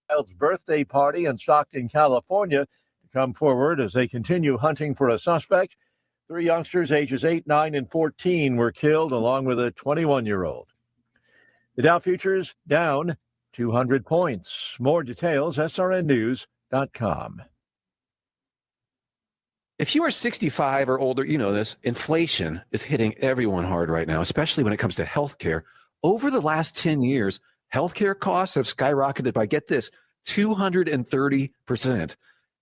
child's birthday party in Stockton, California, to come forward as they continue hunting for a suspect. 3 youngsters ages 8, 9, and 14 were killed, along with a 21-year-old. The Dow futures down 200 points. More details, srnnews.com. If you are 65 or older, you know this. Inflation is hitting everyone hard right now, especially when it comes to healthcare. Over the last 10 years, healthcare costs have skyrocketed by, get this, 230%.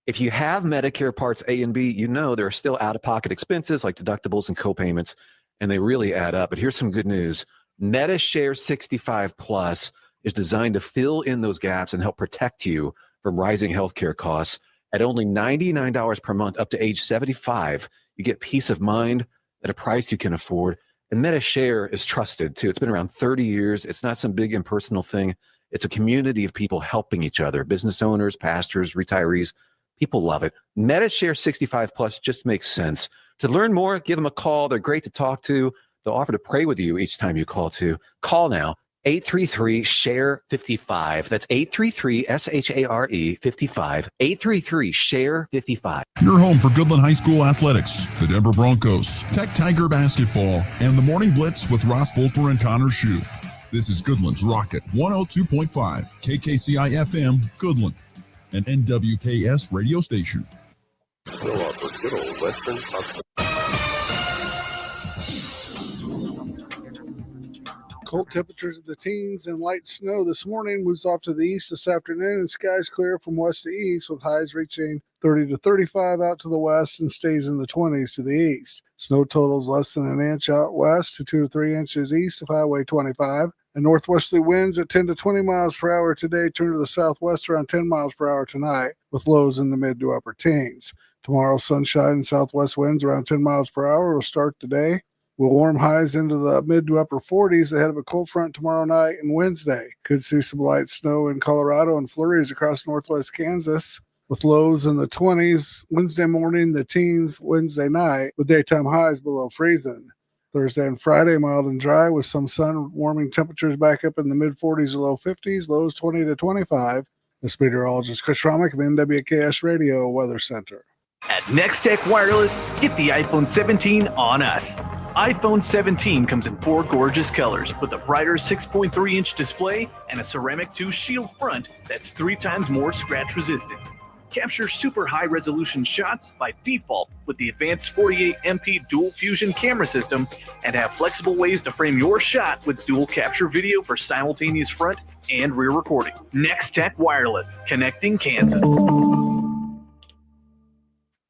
If you have Medicare Parts A and B, you know there are still out-of-pocket expenses like deductibles and copayments, and they really add up. But here's some good news. MediShare 65 Plus is designed to fill in those gaps and help protect you from rising healthcare costs. At only $99 per month up to age 75, you get peace of mind at a price you can afford. And MediShare is trusted, too. It's been around 30 years. It's not some big impersonal thing. It's a community of people helping each other, business owners, pastors, retirees. People love it. MediShare 65 Plus just makes sense. To learn more, give them a call. They're great to talk to. They'll offer to pray with you each time you call, too. Call now, 833-SHARE-55. That's 833-SHARE-55. 833-SHARE-55. Your home for Goodland High School athletics, the Denver Broncos, Tech Tiger basketball, and the Morning Blitz with Ross Volkmer and Connor Schuh. This is Goodland's Rocket 102.5, KKCI-FM, Goodland, an NWKS radio station. Still up for good old Western Hospital. Cold temperatures in the teens and light snow this morning, moves off to the east this afternoon, and skies clear from west to east with highs reaching 30 to 35 out to the west and stays in the 20s to the east. Snow totals less than an inch out west to 2 to 3 inches east of Highway 25. And northwesterly winds at 10 to 20 miles per hour today turn to the southwest around 10 miles per hour tonight, with lows in the mid to upper teens. Tomorrow, sunshine and southwest winds around 10 miles per hour will start today. We'll warm highs into the mid to upper 40s ahead of a cold front tomorrow night and Wednesday. Could see some light snow in Colorado and flurries across northwest Kansas, with lows in the 20s Wednesday morning, the teens Wednesday night, with daytime highs below freezing. Thursday and Friday, mild and dry with some sun, warming temperatures back up in the mid-40s or low 50s, lows 20 to 25. This meteorologist Chris Romick of the NWKS Radio Weather Center. At Nextech Wireless, get the iPhone 17 on us. iPhone 17 comes in 4 gorgeous colors with a brighter 6.3-inch display and a ceramic 2 shield front that's 3 times more scratch resistant. Capture super high resolution shots by default with the advanced 48MP dual fusion camera system and have flexible ways to frame your shot with dual capture video for simultaneous front and rear recording. Nextech Wireless, connecting Kansas.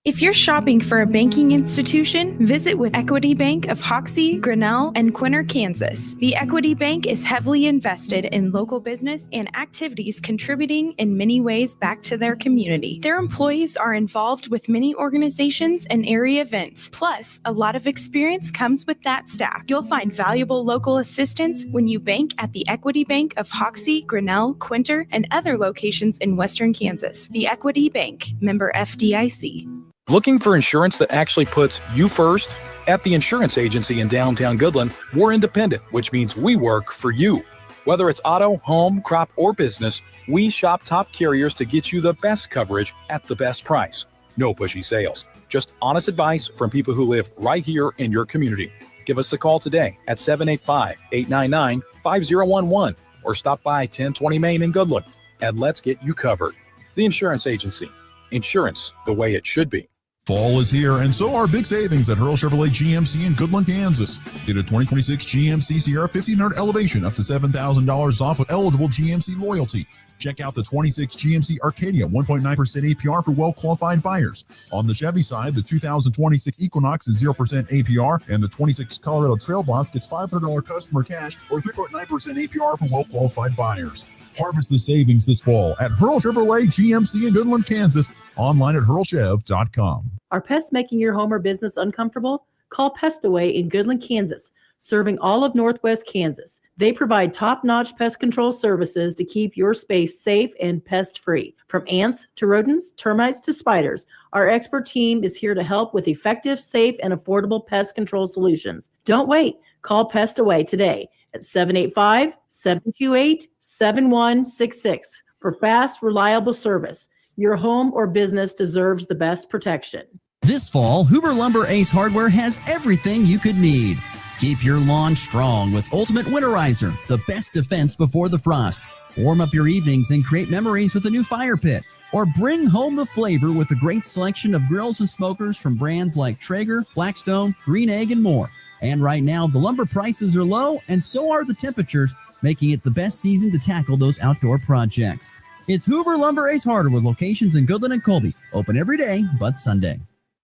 If you're shopping for a banking institution, visit with Equity Bank of Hoxie, Grinnell, and Quinter, Kansas. The Equity Bank is heavily invested in local business and activities contributing in many ways back to their community. Their employees are involved with many organizations and area events. Plus, a lot of experience comes with that staff. You'll find valuable local assistance when you bank at the Equity Bank of Hoxie, Grinnell, Quinter, and other locations in Western Kansas. The Equity Bank, member FDIC. Looking for insurance that actually puts you first? At the insurance agency in downtown Goodland, we're independent, which means we work for you. Whether it's auto, home, crop, or business, we shop top carriers to get you the best coverage at the best price. No pushy sales, just honest advice from people who live right here in your community. Give us a call today at 785-899-5011 or stop by 1020 Main in Goodland and let's get you covered. The Insurance Agency. Insurance the way it should be. Fall is here, and so are big savings at Hurl Chevrolet GMC in Goodland, Kansas. Get a 2026 GMC Sierra 1500 Elevation up to $7,000 off with eligible GMC loyalty. Check out the 26 GMC Arcadia 1.9% APR for well-qualified buyers. On the Chevy side, the 2026 Equinox is 0% APR, and the 26 Colorado Trail Boss gets $500 customer cash or 3.9% APR for well-qualified buyers. Harvest the savings this fall at Hurl Chevrolet GMC in Goodland, Kansas. Online at hurlchev.com. Are pests making your home or business uncomfortable? Call Pestaway in Goodland, Kansas, serving all of Northwest Kansas. They provide top-notch pest control services to keep your space safe and pest-free. From ants to rodents, termites to spiders, our expert team is here to help with effective, safe, and affordable pest control solutions. Don't wait. Call Pestaway today at 785-728-7166 for fast, reliable service. Your home or business deserves the best protection. This fall, Hoover Lumber Ace Hardware has everything you could need. Keep your lawn strong with Ultimate Winterizer, the best defense before the frost. Warm up your evenings and create memories with a new fire pit. Or bring home the flavor with a great selection of grills and smokers from brands like Traeger, Blackstone, Green Egg, and more. And right now, the lumber prices are low, and so are the temperatures, making it the best season to tackle those outdoor projects. It's Hoover Lumber Ace Hardware with locations in Goodland and Colby. Open every day but Sunday.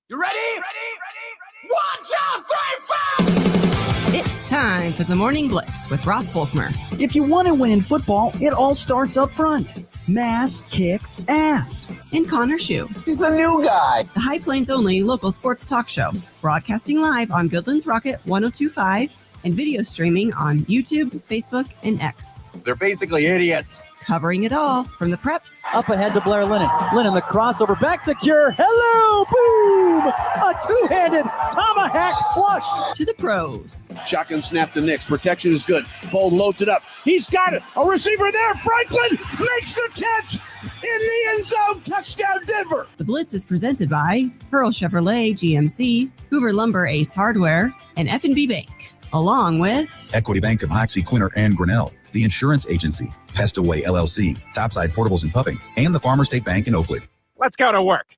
You ready? Ready? 1, 2, 3, 4! It's time for the Morning Blitz with Ross Volkmer. If you want to win in football, it all starts up front. Mass kicks ass. And Connor Schuh. He's the new guy. The High Plains only local sports talk show. Broadcasting live on Goodland's Rocket 102.5 and video streaming on YouTube, Facebook, and X. They're basically idiots. Covering it all from the preps. Up ahead to Blair Lennon. Lennon, the crossover back to Cure. Hello, boom! A two-handed tomahawk flush. To the pros. Shotgun snap to Nix. Protection is good. Ball loads it up. He's got it. A receiver there. Franklin makes the catch in the end zone. Touchdown, Denver. The Blitz is presented by Pearl Chevrolet GMC, Hoover Lumber Ace Hardware, and F&B Bank. Along with Equity Bank of Hoxie, Quinter, and Grinnell, the insurance agency, Pest Away LLC, Topside Portables and Puffing, and the Farmer State Bank in Oakley. Let's go to work.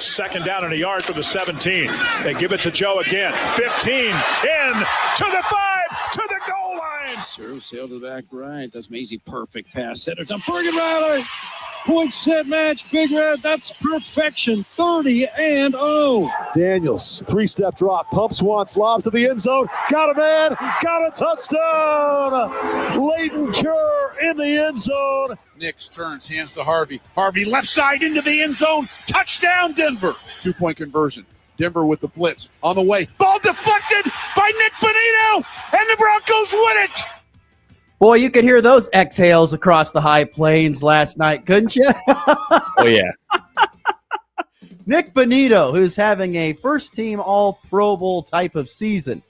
Second down and a yard for the 17. They give it to Joe again. 15, 10, to the 5, to the goal line. Serve sail to the back right. That's Maisie. Perfect pass. Center to Bergen Riley. Point set match. Big Red. That's perfection. 30-0. Daniels, three-step drop. Pumps once. Lobs to the end zone. Got a man. Got a touchdown. Leighton Cure in the end zone. Nix turns. Hands to Harvey. Harvey left side into the end zone. Touchdown, Denver. 2-point conversion. Denver with the blitz. On the way. Ball deflected by Nick Bonito. And the Broncos win it. Boy, you could hear those exhales across the High Plains last night, couldn't you? Oh, yeah. Nick Bonito, who's having a first-team All-Pro Bowl type of season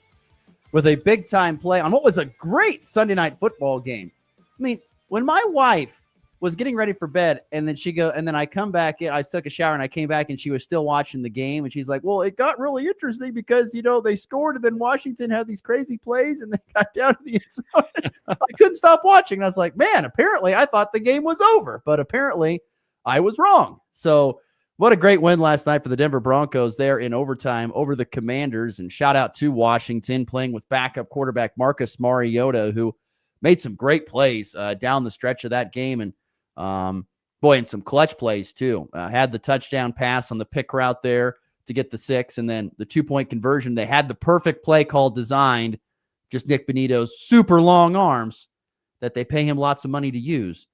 with a big-time play on what was a great Sunday night football game. I mean, when my wife was getting ready for bed, and then I come back in, I took a shower, and I came back, and she was still watching the game, and she's like, well, it got really interesting because, they scored, and then Washington had these crazy plays, and they got down to the end zone. I couldn't stop watching, and I was like, man, apparently I thought the game was over, but apparently I was wrong. So what a great win last night for the Denver Broncos there in overtime over the Commanders, and shout out to Washington playing with backup quarterback Marcus Mariota, who made some great plays down the stretch of that game, and and some clutch plays too. Had the touchdown pass on the pick route there to get the 6, and then the 2-point conversion. They had the perfect play call designed, just Nick Bonito's super long arms that they pay him lots of money to use.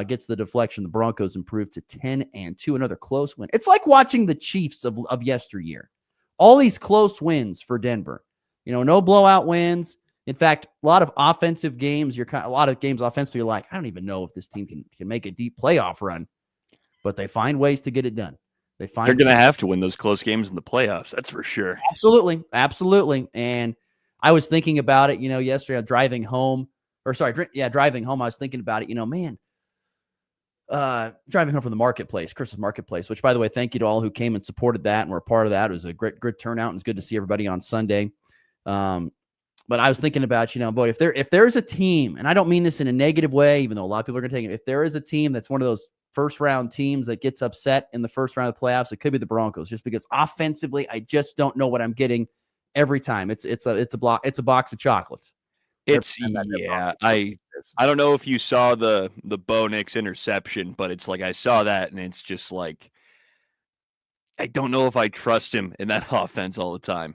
Gets the deflection. The Broncos improved to 10-2, another close win. It's like watching the Chiefs of yesteryear. All these close wins for Denver. No blowout wins. In fact, a lot of offensive games, a lot of games offensively, you're like, I don't even know if this team can make a deep playoff run, but they find ways to get it done. They're going to have to win those close games in the playoffs. That's for sure. Absolutely. Absolutely. And I was thinking about it, yesterday driving home. I was thinking about it, driving home from the marketplace, Christmas marketplace, which, by the way, thank you to all who came and supported that and were a part of that. It was a great turnout, and it's good to see everybody on Sunday. But I was thinking about, boy, if there's a team, and I don't mean this in a negative way, even though a lot of people are going to take it, if there is a team that's one of those first-round teams that gets upset in the first round of the playoffs, it could be the Broncos, just because offensively, I just don't know what I'm getting every time. It's a box of chocolates. I don't know if you saw the Bo Nix interception, but it's like I saw that, and it's just like I don't know if I trust him in that offense all the time.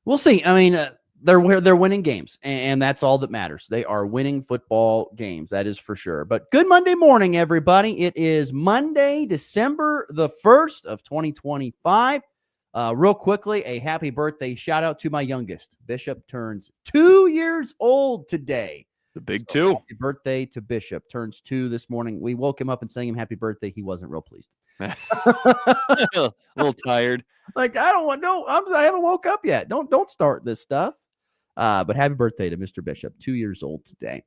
We'll see. I mean, they're winning games, and that's all that matters. They are winning football games. That is for sure. But good Monday morning, everybody. It is Monday, December the 1st of 2025. Real quickly, a happy birthday shout out to my youngest. Bishop turns 2 years old today. The big 2. Happy birthday to Bishop. Turns 2 this morning. We woke him up and sang him happy birthday. He wasn't real pleased. A little tired. Like, I haven't woke up yet. Don't start this stuff. But happy birthday to Mr. Bishop, 2 years old today.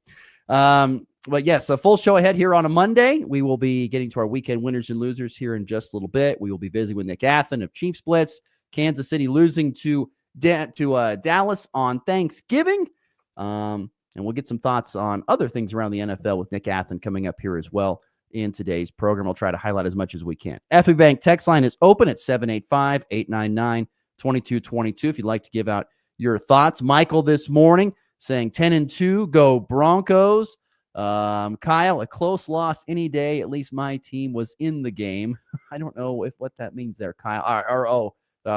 But yes, a full show ahead here on a Monday. We will be getting to our weekend winners and losers here in just a little bit. We will be visiting with Nick Athen of Chiefs Blitz. Kansas City losing to Dallas on Thanksgiving. And we'll get some thoughts on other things around the NFL with Nick Athen coming up here as well in today's program. I'll try to highlight as much as we can. FB Bank text line is open at 785-899-2222 if you'd like to give out your thoughts. Michael this morning saying 10-2, go Broncos. Kyle, a close loss any day. At least my team was in the game. I don't know what that means there, Kyle.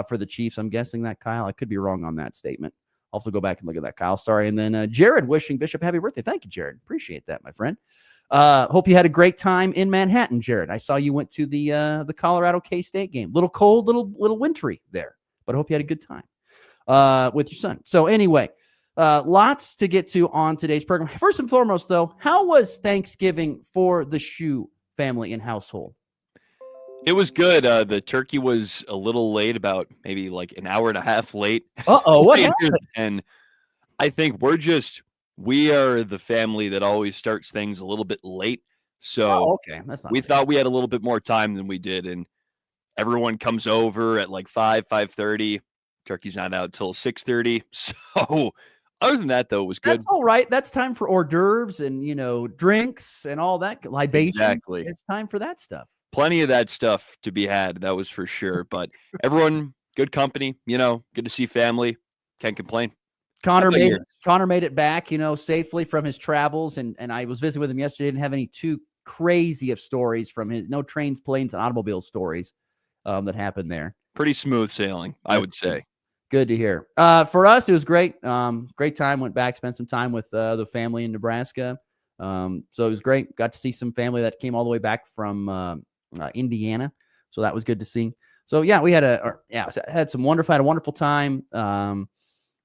For the Chiefs, I'm guessing that, Kyle. I could be wrong on that statement. I'll have to go back and look at that, Kyle. Sorry. And then Jared wishing Bishop happy birthday. Thank you, Jared. Appreciate that, my friend. Hope you had a great time in Manhattan, Jared. I saw you went to the Colorado K-State game. Little cold, little wintry there, but I hope you had a good time with your son. So anyway, lots to get to on today's program. First and foremost, though, how was Thanksgiving for the Schuh family and household? It was good. The turkey was a little late, about maybe like an hour and a half late. Uh-oh, what happened? And I think we are the family that always starts things a little bit late. So okay. That's not we bad. thought we had a little bit more time than we did. And everyone comes over at like 5:30. Turkey's not out till 6:30. So other than that, though, it was good. That's all right. That's time for hors d'oeuvres and, drinks and all that, libations. Exactly. It's time for that stuff. Plenty of that stuff to be had. That was for sure. But everyone, good company, good to see family. Can't complain. Connor made it back, safely from his travels. And I was visiting with him yesterday. Didn't have any too crazy of stories from no trains, planes, and automobile stories that happened there. Pretty smooth sailing, I would say. Good to hear. For us, it was great. Great time. Went back, spent some time with the family in Nebraska. So it was great. Got to see some family that came all the way back from Indiana. So that was good to see. So yeah, we had a wonderful time.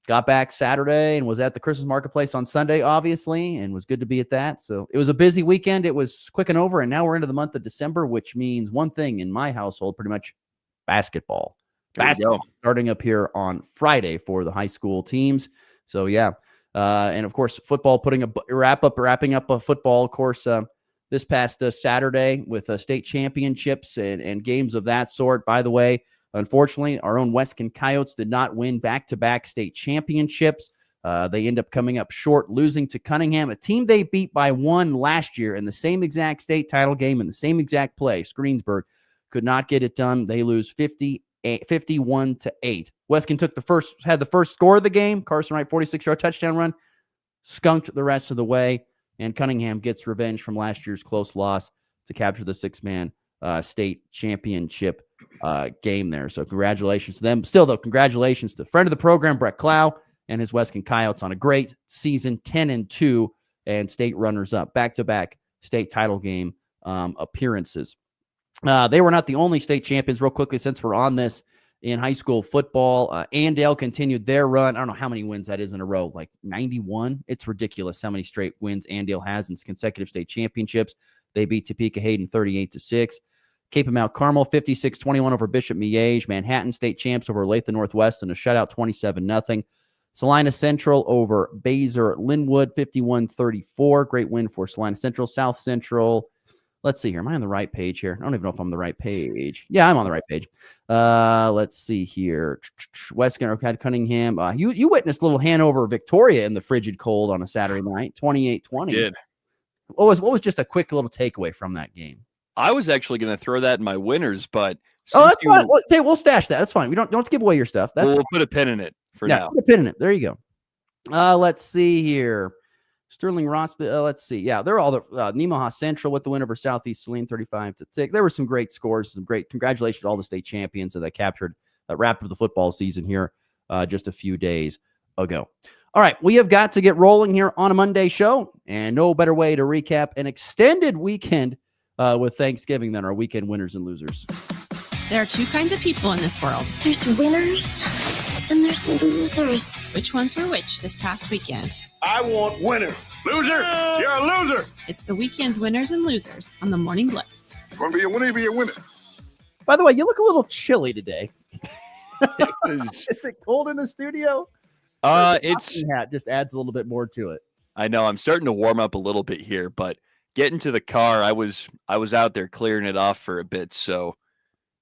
Got back Saturday and was at the Christmas marketplace on Sunday, obviously, and was good to be at that. So it was a busy weekend. It was quick and over, and now we're into the month of December, which means one thing in my household, pretty much basketball. Basketball starting up here on Friday for the high school teams. So yeah, and of course football wrapping up a football, of course, this past Saturday with state championships and games of that sort. By the way, unfortunately, our own Weston Coyotes did not win back-to-back state championships. They end up coming up short, losing to Cunningham, a team they beat by 1 last year in the same exact state title game in the same exact place. Greensburg could not get it done. They lose 51-8. Weston had the first score of the game. Carson Wright, 46-yard touchdown run, skunked the rest of the way, and Cunningham gets revenge from last year's close loss to capture the 6-man state championship game there. So congratulations to them. Still, though, congratulations to friend of the program, Brett Clow, and his Weston Coyotes on a great season, 10-2, and state runners-up, back-to-back state title game appearances. They were not the only state champions. Real quickly, since we're on this, in high school football, Andale continued their run. I don't know how many wins that is in a row, like 91. It's ridiculous how many straight wins Andale has in consecutive state championships. They beat Topeka Hayden 38-6. Cape of Mount Carmel 56-21 over Bishop Miege. Manhattan State champs over Lathan Northwest in a shutout 27-0. Salina Central over Baser Linwood 51-34. Great win for Salina Central. South Central. Let's see here. Am I on the right page here? I don't even know if I'm on the right page. Yeah, I'm on the right page. Let's see here. Weston had Cunningham. You witnessed little Hanover Victoria in the frigid cold on a Saturday night, 28-20. Did. What was just a quick little takeaway from that game? I was actually going to throw that in my winners, but that's fine. We'll stash that. That's fine. We don't have to give away your stuff. We'll put a pin in it for now. Put a pin in it. There you go. Let's see here. Sterling Ross. Let's see. Yeah, they're all the Nemaha Central with the win over Southeast Saline, 35-6. There were some great scores. Some great congratulations to all the state champions that captured that wrapped up the football season here just a few days ago. All right, we have got to get rolling here on a Monday show, and no better way to recap an extended weekend with Thanksgiving than our weekend winners and losers. There are two kinds of people in this world. There's winners and there's losers. Which ones were which this past weekend? I want winners. Loser! You're a loser! It's the weekend's winners and losers on the Morning Blitz. Want to be a winner, be a winner. By the way, you look a little chilly today. Is it cold in the studio? It's hat just adds a little bit more to it. I know I'm starting to warm up a little bit here, but getting to the car, I was out there clearing it off for a bit, so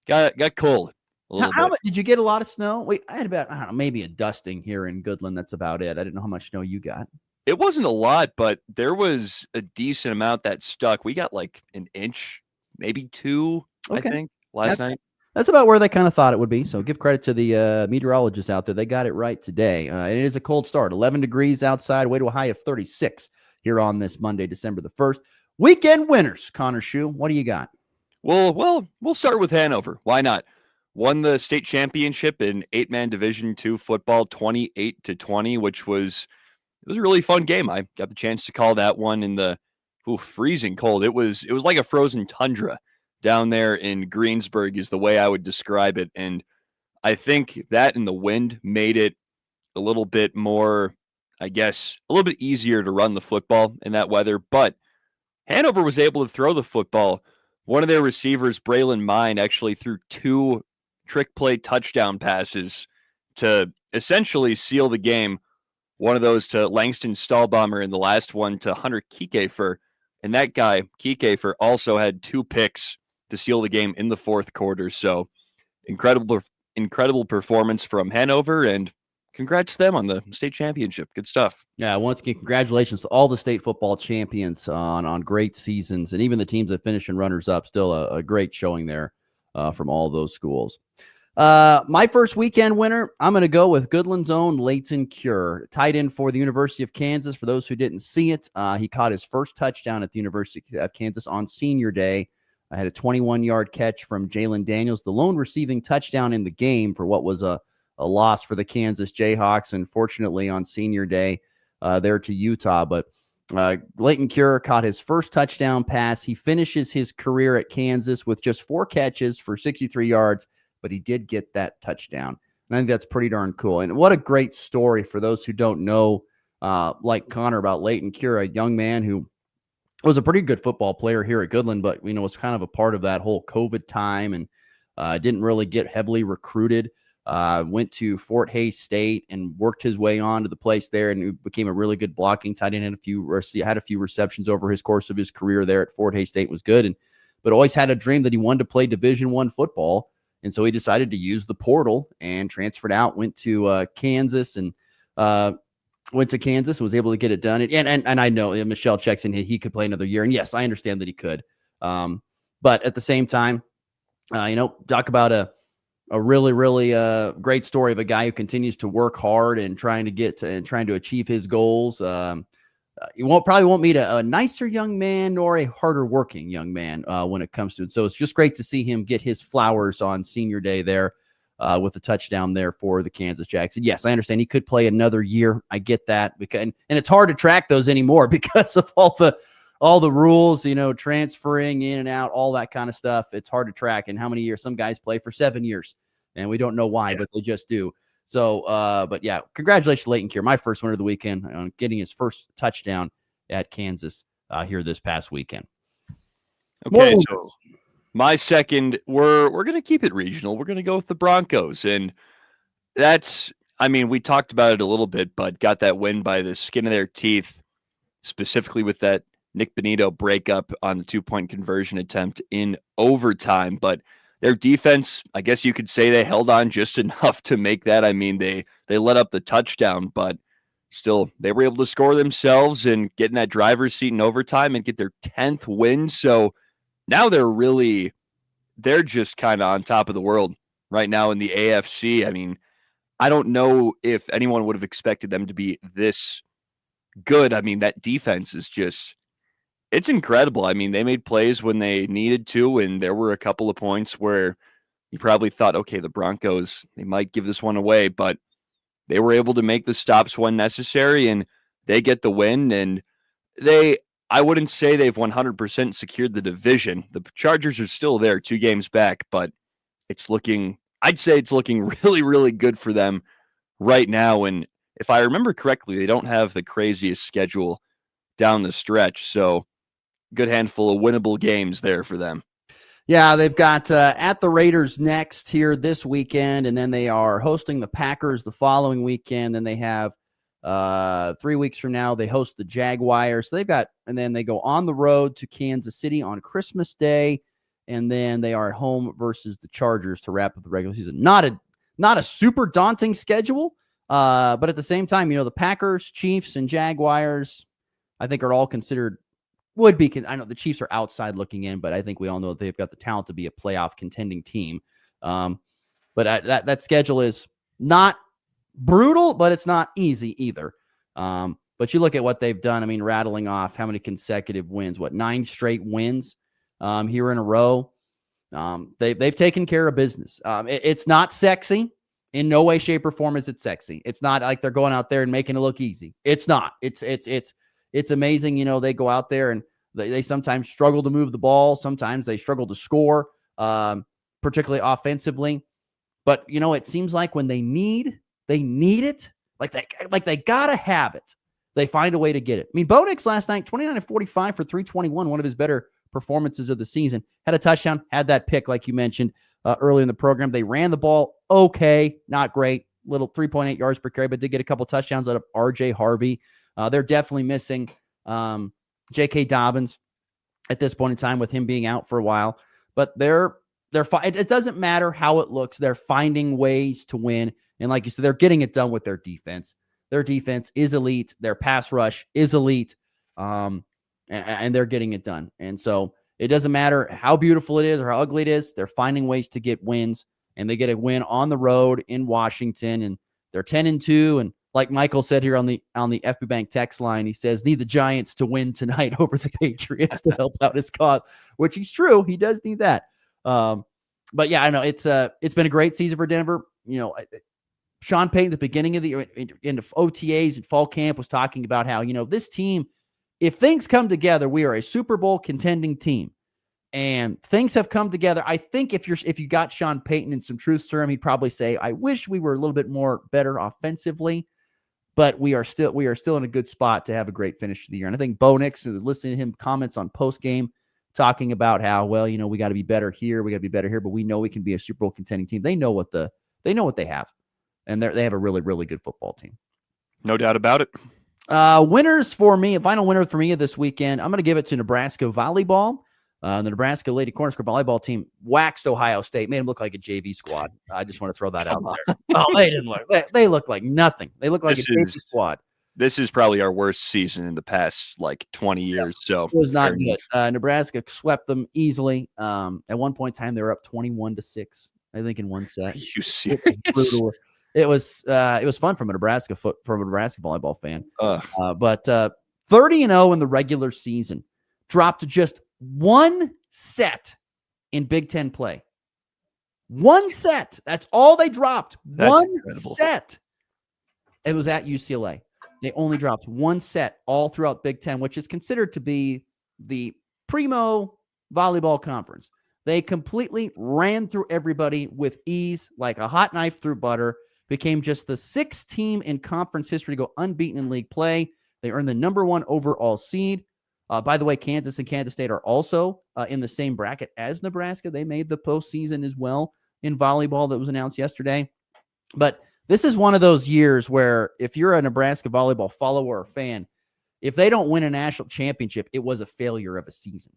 got cold a little How bit. much did you get? A lot of snow? Wait, I had about, I don't know, maybe a dusting here in Goodland. That's about it. I didn't know how much snow you got. It wasn't a lot, but there was a decent amount that stuck. We got like an inch, maybe 2, I think, last night. That's about where they kind of thought it would be. So give credit to the meteorologists out there. They got it right today. It is a cold start. 11 degrees outside, way to a high of 36 here on this Monday, December the 1st. Weekend winners, Connor Schuh. What do you got? Well, we'll start with Hanover. Why not? Won the state championship in 8-man Division II football, 28-20, which was a really fun game. I got the chance to call that one in the freezing cold. It was like a frozen tundra down there in Greensburg is the way I would describe it. And I think that and the wind made it a little bit more, I guess, a little bit easier to run the football in that weather. But Hanover was able to throw the football. One of their receivers, Braylon Mine, actually threw 2 trick play touchdown passes to essentially seal the game. One of those to Langston Stahlbomber and the last one to Hunter Kiekefer. And that guy, Kiekefer, also had 2 picks to steal the game in the fourth quarter. So incredible performance from Hanover, and congrats to them on the state championship. Good stuff. Yeah, once again, congratulations to all the state football champions on great seasons, and even the teams that finish in runners-up. Still a great showing there from all those schools. My first weekend winner, I'm going to go with Goodland's own Leighton Cure, tight end for the University of Kansas. For those who didn't see it, he caught his first touchdown at the University of Kansas on senior day. I had a 21-yard catch from Jalen Daniels, the lone receiving touchdown in the game for what was a loss for the Kansas Jayhawks, unfortunately, on senior day there to Utah. But Leighton Cure caught his first touchdown pass. He finishes his career at Kansas with just 4 catches for 63 yards, but he did get that touchdown. And I think that's pretty darn cool. And what a great story for those who don't know, like Connor, about Leighton Cure, a young man who was a pretty good football player here at Goodland, but, was kind of a part of that whole COVID time and didn't really get heavily recruited. Went to Fort Hays State and worked his way on to the place there, and became a really good blocking tight end. Had a few receptions over his course of his career there at Fort Hays State. Was good, but always had a dream that he wanted to play Division I football, and so he decided to use the portal and transferred out. Went to Kansas and was able to get it done. And I know Michelle checks in, he could play another year, and yes, I understand that he could. But at the same time, talk about a really, really great story of a guy who continues to work hard and trying to achieve his goals. You probably won't meet a nicer young man nor a harder working young man when it comes to it. So it's just great to see him get his flowers on senior day there with a touchdown there for the Kansas Jacks. And yes, I understand he could play another year. I get that, and it's hard to track those anymore because of all the rules, transferring in and out, all that kind of stuff. It's hard to track. And how many years? Some guys play for 7 years, and we don't know why, but they just do. So, but yeah, congratulations, Leighton Cure, my first winner of the weekend, on getting his first touchdown at Kansas here this past weekend. Okay, so my second, we're going to keep it regional. We're going to go with the Broncos, and we talked about it a little bit, but got that win by the skin of their teeth, specifically with that Nick Benito breakup on the 2-point conversion attempt in overtime. But their defense, I guess you could say they held on just enough to make that. They let up the touchdown, but still they were able to score themselves and get in that driver's seat in overtime and get their 10th win. So now they're just kind of on top of the world right now in the AFC. I don't know if anyone would have expected them to be this good. That defense is it's incredible. They made plays when they needed to, and there were a couple of points where you probably thought, okay, the Broncos, they might give this one away, but they were able to make the stops when necessary, and they get the win. And I wouldn't say they've 100% secured the division. The Chargers are still there, 2 games back, but I'd say it's looking really, really good for them right now. And if I remember correctly, they don't have the craziest schedule down the stretch. So good handful of winnable games there for them. Yeah, they've got at the Raiders next here this weekend, and then they are hosting the Packers the following weekend. Then they have 3 weeks from now, they host the Jaguars. So and then they go on the road to Kansas City on Christmas Day, and then they are at home versus the Chargers to wrap up the regular season. Not a super daunting schedule, but at the same time, the Packers, Chiefs, and Jaguars, I think are all considered I know the Chiefs are outside looking in, but I think we all know that they've got the talent to be a playoff contending team. But that schedule is not brutal, but it's not easy either. But you look at what they've done. I mean, rattling off how many consecutive wins, 9 straight wins here in a row. They've taken care of business. It's not sexy. In no way, shape, or form is it sexy. It's not like they're going out there and making it look easy. It's not. It's amazing. They go out there and they sometimes struggle to move the ball. Sometimes they struggle to score, particularly offensively. But, it seems like when they need it, like they got to have it. They find a way to get it. I mean, Bo Nix last night, 29-45 for 321, one of his better performances of the season. Had a touchdown, had that pick, like you mentioned early in the program. They ran the ball okay, not great, little 3.8 yards per carry, but did get a couple touchdowns out of R.J. Harvey. They're definitely missing J.K. Dobbins at this point in time with him being out for a while. But it doesn't matter how it looks. They're finding ways to win. And like you said, they're getting it done with their defense. Their defense is elite. Their pass rush is elite. And they're getting it done. And so it doesn't matter how beautiful it is or how ugly it is. They're finding ways to get wins. And they get a win on the road in Washington. And they're 10-2. And like Michael said here on the FB Bank text line, he says, need the Giants to win tonight over the Patriots to help out his cause, which he's true. He does need that. But yeah, I know it's been a great season for Denver. Sean Payton at the beginning of the into OTAs and fall camp was talking about how, this team, if things come together, we are a Super Bowl contending team. And things have come together. I think if you got Sean Payton and some truth serum, he'd probably say, I wish we were a little bit more better offensively, but we are still in a good spot to have a great finish to the year. And I think Bo Nix, listening to him comments on post game, talking about how, we got to be better here, but we know we can be a Super Bowl contending team. They know what they have, and they have a really, really good football team. No doubt about it. Winners for me, a final winner for me this weekend, I'm going to give it to Nebraska volleyball. The Nebraska Lady Cornhusker volleyball team waxed Ohio State, made them look like a JV squad. I just want to throw that out there. Oh, they didn't look. They look like nothing. They look like a JV squad. This is probably our worst season in the past 20 years. So it was not good. Nebraska swept them easily. At one point in time, they were up 21-6. I think in one set. Are you serious? It was brutal. It was fun from a Nebraska volleyball fan. But 30-0 in the regular season, dropped to just one set in Big Ten play. One set. That's all they dropped. One incredible set. It was at UCLA. They only dropped one set all throughout Big Ten, which is considered to be the primo volleyball conference. They completely ran through everybody with ease, like a hot knife through butter, became just the 6th team in conference history to go unbeaten in league play. They earned the number 1 overall seed. By the way, Kansas and Kansas State are also in the same bracket as Nebraska. They made the postseason as well in volleyball that was announced yesterday. But this is one of those years where if you're a Nebraska volleyball follower or fan, if they don't win a national championship, it was a failure of a season.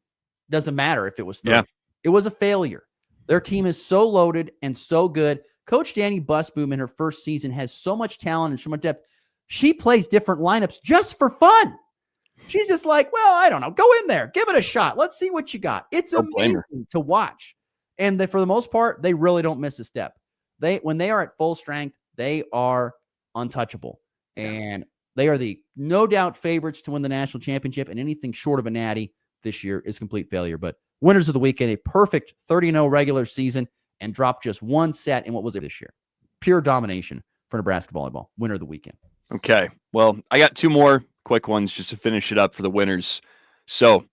Doesn't matter if it was 30. Yeah. It was a failure. Their team is so loaded and so good. Coach Danny Busboom in her first season has so much talent and so much depth. She plays different lineups just for fun. She's just like, well, I don't know. Go in there. Give it a shot. Let's see what you got. It's amazing to watch. And for the most part, they really don't miss a step. When they are at full strength, they are untouchable. And they are the no doubt favorites to win the national championship. And anything short of a natty this year is complete failure. But winners of the weekend, a perfect 30-0 regular season, and dropped just one set in what was it this year. Pure domination for Nebraska volleyball. Winner of the weekend. Okay. Well, I got 2 more quick ones just to finish it up for the winners. So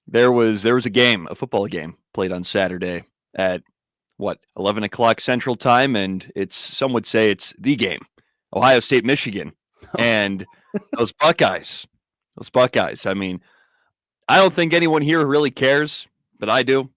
there was a football game played on Saturday at 11 o'clock Central Time, and some would say it's the game, Ohio State, Michigan, and those Buckeyes. I mean, I don't think anyone here really cares, but I do.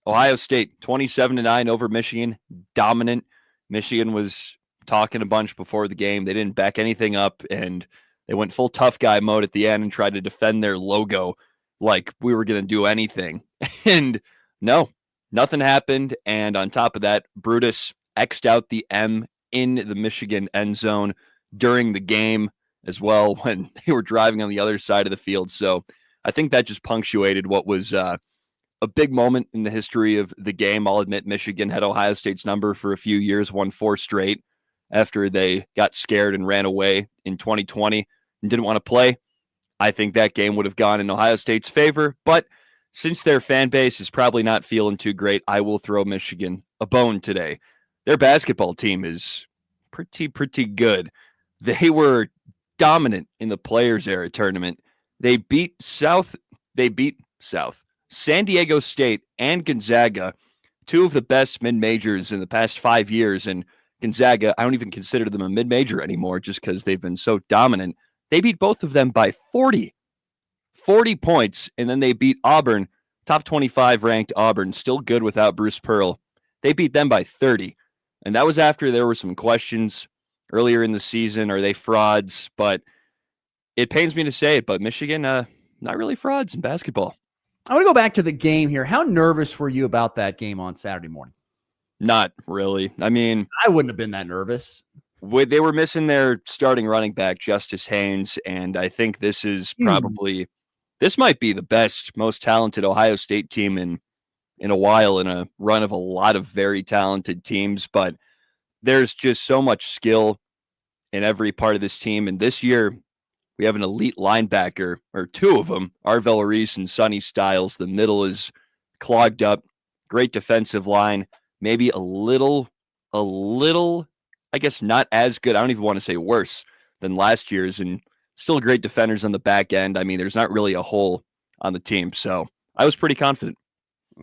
Ohio State 27-9 over Michigan, dominant. Michigan was talking a bunch before the game. They didn't back anything up, and they went full tough guy mode at the end and tried to defend their logo like we were going to do anything. And no, nothing happened. And on top of that, Brutus X'd out the M in the Michigan end zone during the game as well when they were driving on the other side of the field. So I think that just punctuated what was a big moment in the history of the game. I'll admit Michigan had Ohio State's number for a few years, won 4 straight after they got scared and ran away in 2020 and didn't want to play. I think that game would have gone in Ohio State's favor, but since their fan base is probably not feeling too great, I will throw Michigan a bone today. Their basketball team is pretty good. They were dominant in the Players Era tournament. They beat South, San Diego State and Gonzaga, 2 of the best mid-majors in the past 5 years. And Gonzaga, I don't even consider them a mid-major anymore just because they've been so dominant. They beat both of them by 40 points, and then they beat Auburn, top 25 ranked Auburn, still good without Bruce Pearl. They beat them by 30, and that was after there were some questions earlier in the season. Are they frauds? But it pains me to say it, but Michigan, not really frauds in basketball. I want to go back to the game here. How nervous were you about that game on Saturday morning? Not really. I mean, I wouldn't have been that nervous. They were missing their starting running back, Justice Haynes, and I think this is probably this might be the best, most talented Ohio State team in a while, in a run of a lot of very talented teams. But there's just so much skill in every part of this team. And this year, we have an elite linebacker, or 2 of them, Arvell Reese and Sonny Styles. The middle is clogged up. Great defensive line. Maybe a little, I guess not as good. I don't even want to say worse than last year's, and still great defenders on the back end. I mean, there's not really a hole on the team. So I was pretty confident.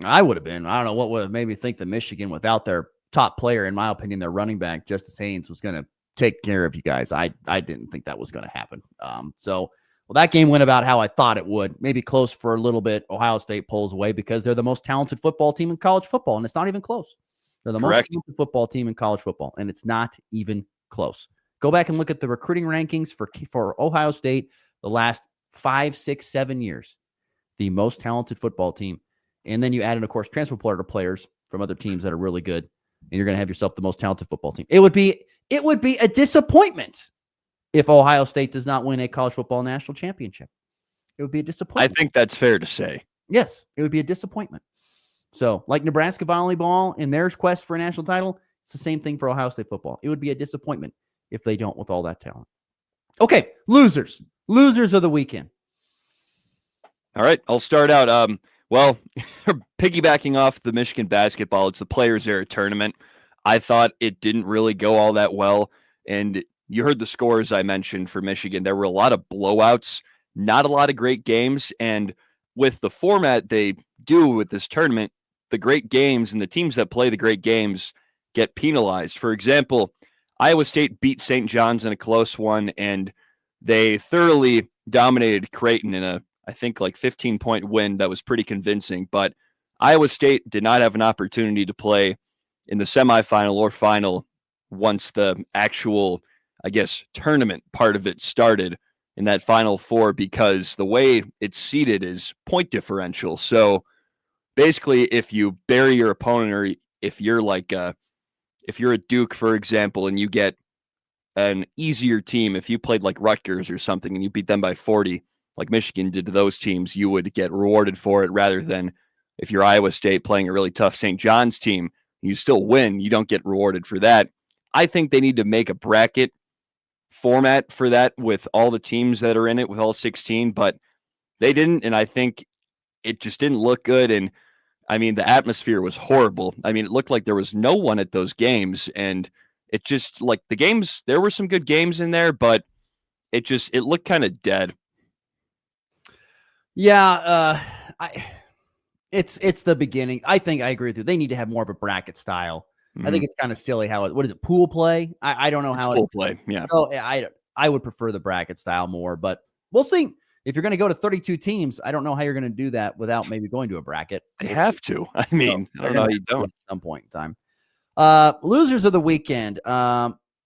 I would have been. I don't know what would have made me think that Michigan, without their top player, in my opinion, their running back, Justice Haynes, was going to take care of you guys. I didn't think that was going to happen. Well, that game went about how I thought it would. Maybe close for a little bit. Ohio State pulls away because they're the most talented football team in college football, and it's not even close. They're the most talented football team in college football, and it's not even close. Go back and look at the recruiting rankings for Ohio State the last 5, 6, 7 years. The most talented football team. And then you add in, of course, transfer portal players from other teams that are really good, and you're going to have yourself the most talented football team. It would be a disappointment if Ohio State does not win a college football national championship. It would be a disappointment. I think that's fair to say. Yes, it would be a disappointment. So, like Nebraska volleyball in their quest for a national title, it's the same thing for Ohio State football. It would be a disappointment if they don't with all that talent. Okay, losers. Losers of the weekend. All right, I'll start out. Well, piggybacking off the Michigan basketball, it's the Players Era tournament. I thought it didn't really go all that well, and you heard the scores I mentioned for Michigan. There were a lot of blowouts, not a lot of great games, and with the format they do with this tournament, the great games and the teams that play the great games get penalized. For example, Iowa State beat St. John's in a close one, and they thoroughly dominated Creighton in a, I think, like 15-point win that was pretty convincing. But Iowa State did not have an opportunity to play in the semifinal or final once the actual, I guess, tournament part of it started in that Final Four, because the way it's seeded is point differential. So basically, if you bury your opponent, or if you're like if you're a Duke, for example, and you get an easier team, if you played like Rutgers or something and you beat them by 40, like Michigan did to those teams, you would get rewarded for it, rather than if you're Iowa State playing a really tough St. John's team, you still win, you don't get rewarded for that. I think they need to make a bracket format for that with all the teams that are in it, with all 16, but they didn't, and I think it just didn't look good. And I mean, the atmosphere was horrible. I mean, it looked like there was no one at those games, and it just, like, the games, there were some good games in there, but it looked kind of dead. Yeah, it's the beginning. I think I agree with you. They need to have more of a bracket style. I think it's kind of silly how what is it, pool play? I don't know how it's pool play. Yeah. So I would prefer the bracket style more, but we'll see. If you're going to go to 32 teams, I don't know how you're going to do that without maybe going to a bracket. They have to. I mean, I don't know how you don't. At some point in time. Losers of the weekend.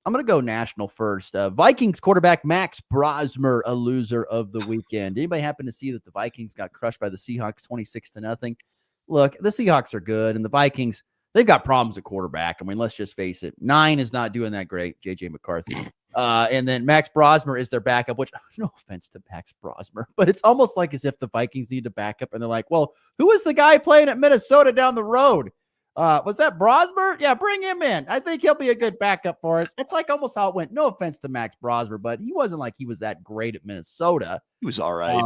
I'm going to go national first. Vikings quarterback Max Brosmer, a loser of the weekend. Anybody happen to see that the Vikings got crushed by the Seahawks 26-0? Look, the Seahawks are good, and the Vikings, they've got problems at quarterback. I mean, let's just face it. 9 is not doing that great, J.J. McCarthy. And then Max Brosmer is their backup, which, no offense to Max Brosmer, but it's almost like as if the Vikings need a backup, and they're like, well, who is the guy playing at Minnesota down the road? Was that Brosmer? Yeah, bring him in. I think he'll be a good backup for us. It's like almost how it went. No offense to Max Brosmer, but he wasn't like he was that great at Minnesota. He was all right.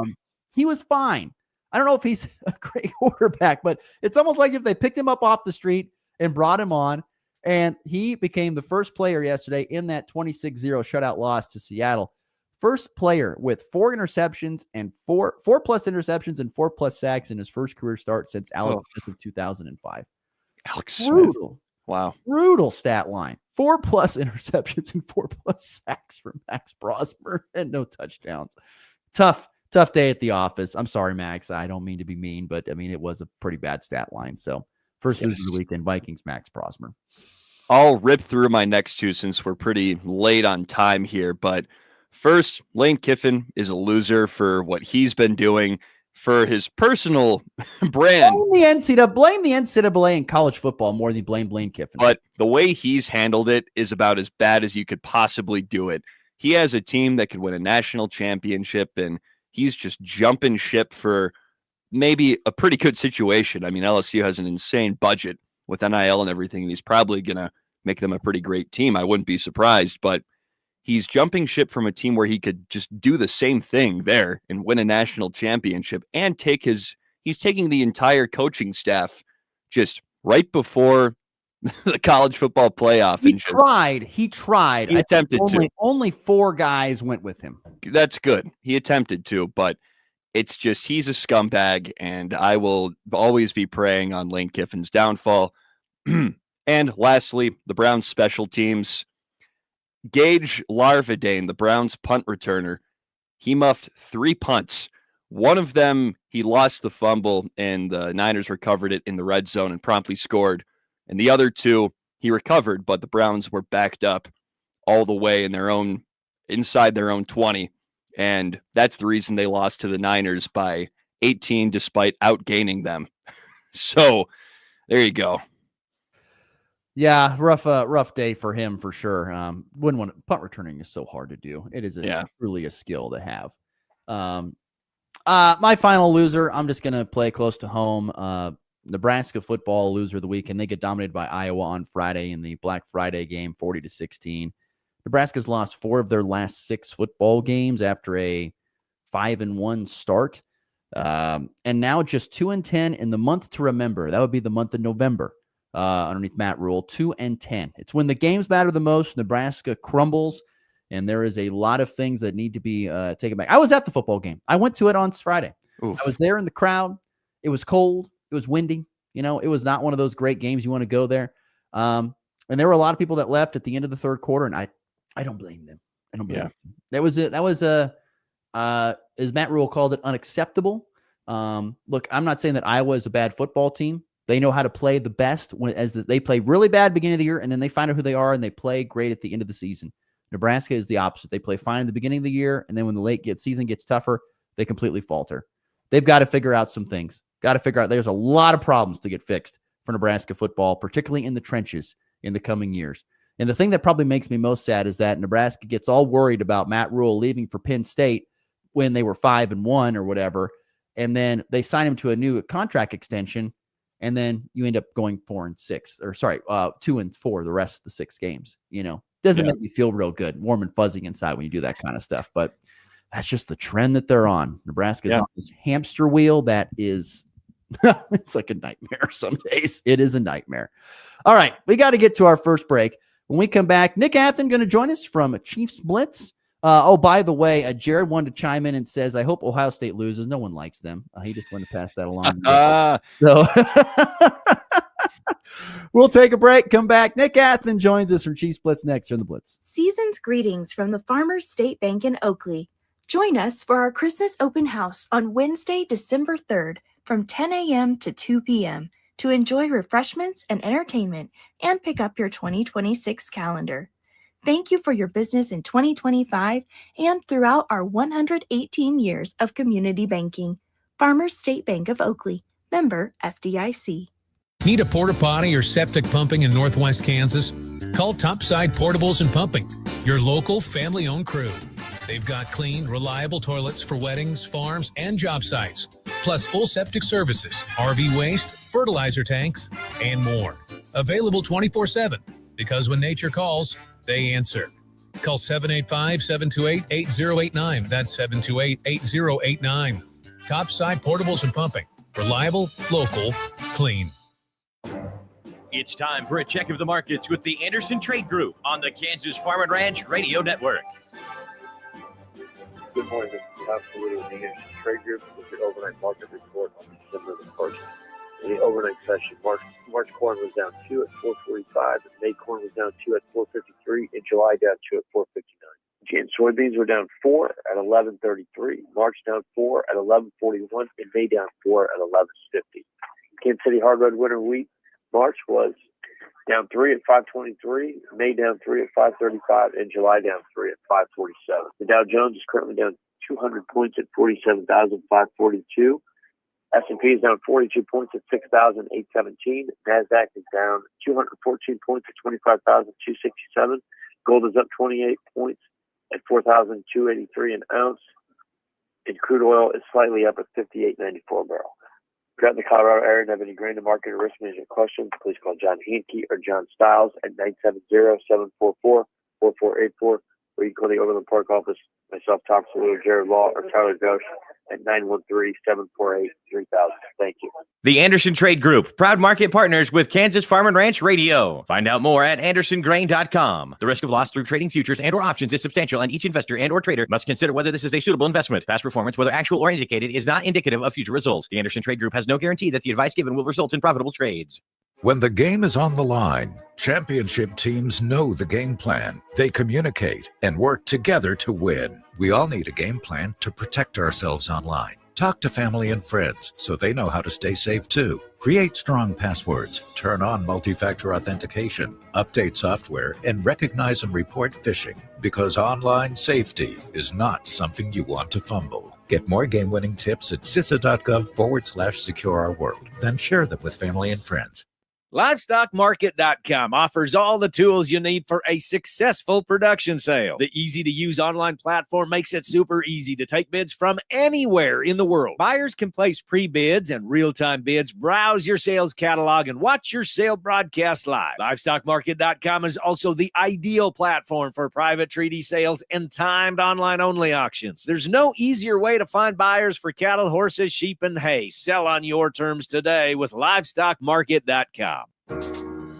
He was fine. I don't know if he's a great quarterback, but it's almost like if they picked him up off the street and brought him on, and he became the first player yesterday in that 26-0 shutout loss to Seattle. First player with 4 interceptions and 4+ interceptions and 4+ sacks in his first career start since Alex Smith of 2005. Alex Brutal. Smith. Wow. Brutal stat line. 4+ interceptions and 4+ sacks for Max Brosmer and no touchdowns. Tough day at the office. I'm sorry, Max. I don't mean to be mean, but I mean, it was a pretty bad stat line. So first loser of the weekend, Vikings, Max Brosmer. I'll rip through my next two since we're pretty late on time here. But first, Lane Kiffin is a loser for what he's been doing for his personal brand. Blame the NCAA in college football more than you blame Lane Kiffin. But the way he's handled it is about as bad as you could possibly do it. He has a team that could win a national championship, and he's just jumping ship for maybe a pretty good situation. I mean, LSU has an insane budget with NIL and everything, and he's probably going to make them a pretty great team. I wouldn't be surprised, but he's jumping ship from a team where he could just do the same thing there and win a national championship and he's taking the entire coaching staff just right before the college football playoff. He tried. He attempted to. Only 4 guys went with him. That's good. He attempted to, but it's just he's a scumbag, and I will always be preying on Lane Kiffin's downfall. And lastly, the Browns special teams. Gage Larvadain, the Browns punt returner, he muffed 3 punts. One of them, he lost the fumble, and the Niners recovered it in the red zone and promptly scored. And the other 2, he recovered, but the Browns were backed up all the way inside their own 20. And that's the reason they lost to the Niners by 18, despite outgaining them. So there you go. Yeah, rough day for him for sure. Wouldn't want to, punt returning is so hard to do. It is truly a skill to have. My final loser, I'm just gonna play close to home. Nebraska football loser of the week, and they get dominated by Iowa on Friday in the Black Friday game, 40-16. Nebraska's lost 4 of their last 6 football games after a 5-1 start, and now just 2-10 in the month to remember. That would be the month of November. Underneath Matt Rule, 2-10. It's when the games matter the most. Nebraska crumbles, and there is a lot of things that need to be taken back. I was at the football game. I went to it on Friday. Oof. I was there in the crowd. It was cold. It was windy. It was not one of those great games you want to go there. And there were a lot of people that left at the end of the third quarter, and I don't blame them. I don't blame them. That was as Matt Rule called it, unacceptable. Look, I'm not saying that Iowa is a bad football team. They know how to play the best they play really bad beginning of the year, and then they find out who they are, and they play great at the end of the season. Nebraska is the opposite. They play fine at the beginning of the year, and then when the season gets tougher, they completely falter. They've got to figure out some things. There's a lot of problems to get fixed for Nebraska football, particularly in the trenches in the coming years. And the thing that probably makes me most sad is that Nebraska gets all worried about Matt Rule leaving for Penn State when they were 5-1 or whatever, and then they sign him to a new contract extension, and then you end up going 4-6, or 2-4 the rest of the 6 games. Doesn't make me feel real good, warm and fuzzy inside when you do that kind of stuff. But that's just the trend that they're on. Nebraska's on this hamster wheel that is, it's like a nightmare some days. It is a nightmare. All right, we got to get to our first break. When we come back, Nick Athen going to join us from Chiefs Blitz. By the way, Jared wanted to chime in and says, I hope Ohio State loses. No one likes them. He just wanted to pass that along. We'll take a break, come back. Nick Athen joins us from Chiefs Blitz next on the Blitz. Season's greetings from the Farmers State Bank in Oakley. Join us for our Christmas open house on Wednesday, December 3rd from 10 a.m. to 2 p.m. to enjoy refreshments and entertainment and pick up your 2026 calendar. Thank you for your business in 2025 and throughout our 118 years of community banking. Farmers State Bank of Oakley, member FDIC. Need a porta potty or septic pumping in Northwest Kansas? Call Topside Portables and Pumping, your local family-owned crew. They've got clean, reliable toilets for weddings, farms, and job sites, plus full septic services, RV waste, fertilizer tanks, and more. Available 24/7, because when nature calls, they answer. Call 785-728-8089. That's 728-8089. Topside Portables and Pumping. Reliable, local, clean. It's time for a check of the markets with the Anderson Trade Group on the Kansas Farm and Ranch Radio Network. Good morning. This is absolutely the Anderson Trade Group with your overnight market report on December the 1st. In the overnight session, March corn was down 2 at 445, May corn was down 2 at 453, and July down 2 at 459. Jan soybeans were down 4 at 1133, March down 4 at 1141, and May down 4 at 1150. Kansas City hard red winter wheat, March was down 3 at 523, May down 3 at 535, and July down 3 at 547. The Dow Jones is currently down 200 points at 47,542. S&P is down 42 points at 6,817. NASDAQ is down 214 points at 25,267. Gold is up 28 points at 4,283 an ounce. And crude oil is slightly up at 58.94 a barrel. If you're out in the Colorado area and have any grain to market or risk management questions, please call John Hanke or John Stiles at 970-744-4484, or you can call the Overland Park office, myself, Tom Saludo, Jared Law, or Tyler Ghosh at 913-748-3000. Thank you. The Anderson Trade Group, proud market partners with Kansas Farm and Ranch Radio. Find out more at andersongrain.com. The risk of loss through trading futures and or options is substantial, and each investor and or trader must consider whether this is a suitable investment. Past performance, whether actual or indicated, is not indicative of future results. The Anderson Trade Group has no guarantee that the advice given will result in profitable trades. When the game is on the line, championship teams know the game plan. They communicate and work together to win. We all need a game plan to protect ourselves online. Talk to family and friends so they know how to stay safe too. Create strong passwords, turn on multi-factor authentication, update software, and recognize and report phishing, because online safety is not something you want to fumble. Get more game-winning tips at CISA.gov/secure our world. Then share them with family and friends. LivestockMarket.com offers all the tools you need for a successful production sale. The easy-to-use online platform makes it super easy to take bids from anywhere in the world. Buyers can place pre-bids and real-time bids, browse your sales catalog, and watch your sale broadcast live. LivestockMarket.com is also the ideal platform for private treaty sales and timed online-only auctions. There's no easier way to find buyers for cattle, horses, sheep, and hay. Sell on your terms today with LivestockMarket.com.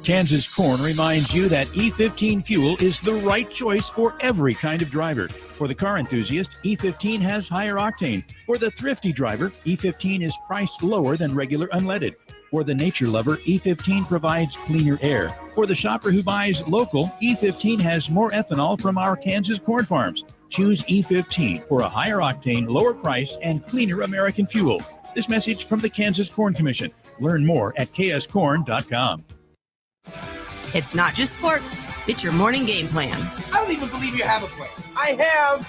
Kansas Corn reminds you that E15 fuel is the right choice for every kind of driver. For the car enthusiast, E15 has higher octane. For the thrifty driver, E15 is priced lower than regular unleaded. For the nature lover, E15 provides cleaner air. For the shopper who buys local, E15 has more ethanol from our Kansas corn farms. Choose E15 for a higher octane, lower price, and cleaner American fuel. This message from the Kansas Corn Commission. Learn more at kscorn.com. It's not just sports, it's your morning game plan. I don't even believe you have a plan. I have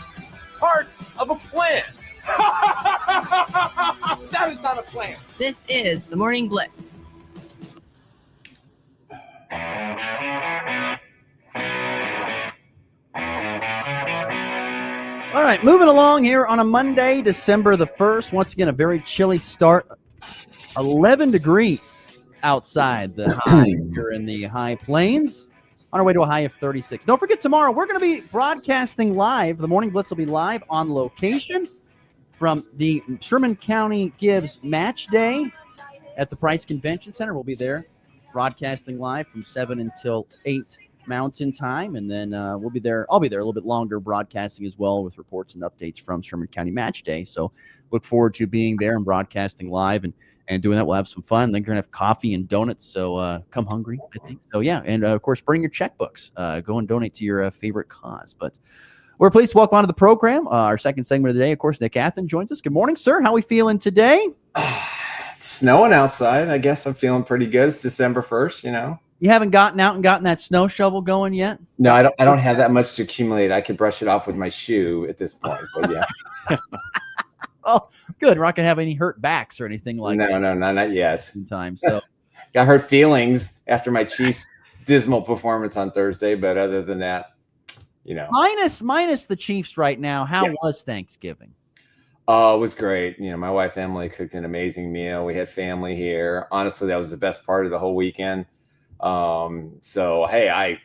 part of a plan. That is not a plan. This is the Morning Blitz. All right, moving along here on a Monday, December the 1st. Once again, a very chilly start. 11 degrees outside the high here in the high plains. On our way to a high of 36. Don't forget, tomorrow we're going to be broadcasting live. The Morning Blitz will be live on location from the Sherman County Gives Match Day at the Price Convention Center. We'll be there broadcasting live from 7 until 8 Mountain Time, and then we'll be there. I'll be there a little bit longer broadcasting as well with reports and updates from Sherman County Match Day. So look forward to being there and broadcasting live and doing that. We'll have some fun. Then we're going to have coffee and donuts, so come hungry, I think. So, yeah, and, of course, bring your checkbooks. Go and donate to your favorite cause. But we're pleased to welcome onto the program our second segment of the day. Of course, Nick Athen joins us. Good morning, sir. How are we feeling today? It's snowing outside. I guess I'm feeling pretty good. It's December 1st, you know. You haven't gotten out and gotten that snow shovel going yet? No, I don't have that much to accumulate. I could brush it off with my shoe at this point, but yeah. Oh, good. We're not gonna have any hurt backs or anything like that. No, not yet. Sometimes. So got hurt feelings after my Chiefs dismal performance on Thursday, but other than that, minus the Chiefs right now. How was Thanksgiving? Oh, it was great. My wife Emily cooked an amazing meal. We had family here. Honestly, that was the best part of the whole weekend. So hey, I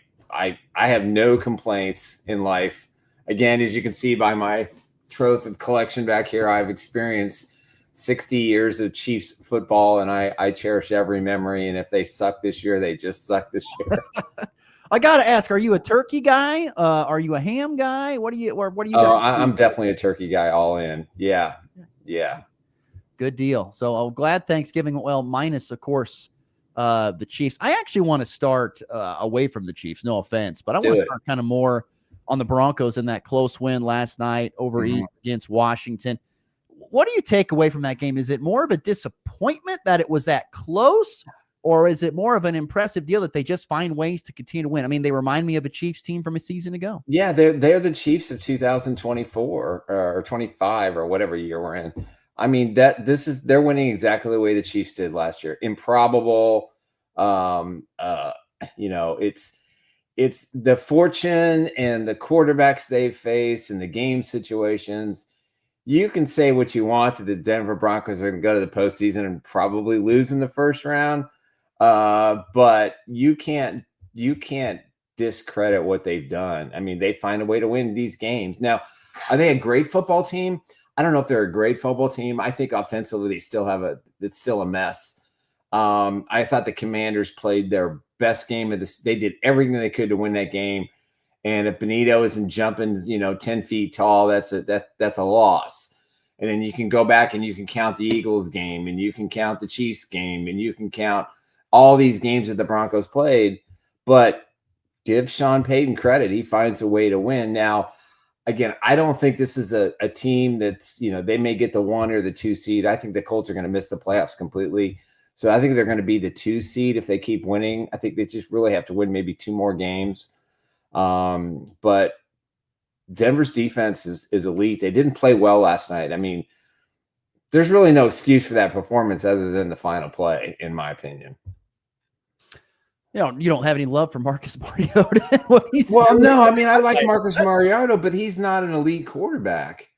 have no complaints in life. Again, as you can see by my trove of collection back here, I've experienced 60 years of Chiefs football, and I cherish every memory. And if they suck this year, they just suck this year. I gotta ask: are you a turkey guy? Are you a ham guy? What do you? I'm definitely a turkey guy, all in. Yeah. Good deal. So I'm glad Thanksgiving went well. Minus, of course, the Chiefs. I actually want to start away from the Chiefs. No offense, but I want to start kind of more on the Broncos in that close win last night over East against Washington. What do you take away from that game? Is it more of a disappointment that it was that close? Or is it more of an impressive deal that they just find ways to continue to win? I mean, they remind me of a Chiefs team from a season ago. Yeah, they're the Chiefs of 2024 or 25 or whatever year we're in. I mean, they're winning exactly the way the Chiefs did last year. Improbable. It's the fortune and the quarterbacks they face and the game situations. You can say what you want that the Denver Broncos are going to go to the postseason and probably lose in the first round. But you can't discredit what they've done. I mean, they find a way to win these games. Now, are they a great football team? I don't know if they're a great football team. I think offensively it's still a mess. I thought the Commanders played their best game of this. They did everything they could to win that game. And if Benito isn't jumping, 10 feet tall, that's a loss. And then you can go back and you can count the Eagles game, and you can count the Chiefs game, and you can count all these games that the Broncos played. But give Sean Payton credit. He finds a way to win. Now, again, I don't think this is a team that's, they may get the 1 or the 2 seed. I think the Colts are going to miss the playoffs completely. So I think they're going to be the 2 seed if they keep winning. I think they just really have to win maybe 2 more games. But Denver's defense is elite. They didn't play well last night. I mean, there's really no excuse for that performance other than the final play, in my opinion. You don't have any love for Marcus Mariota. No, I mean, I like Marcus Mariota, but he's not an elite quarterback.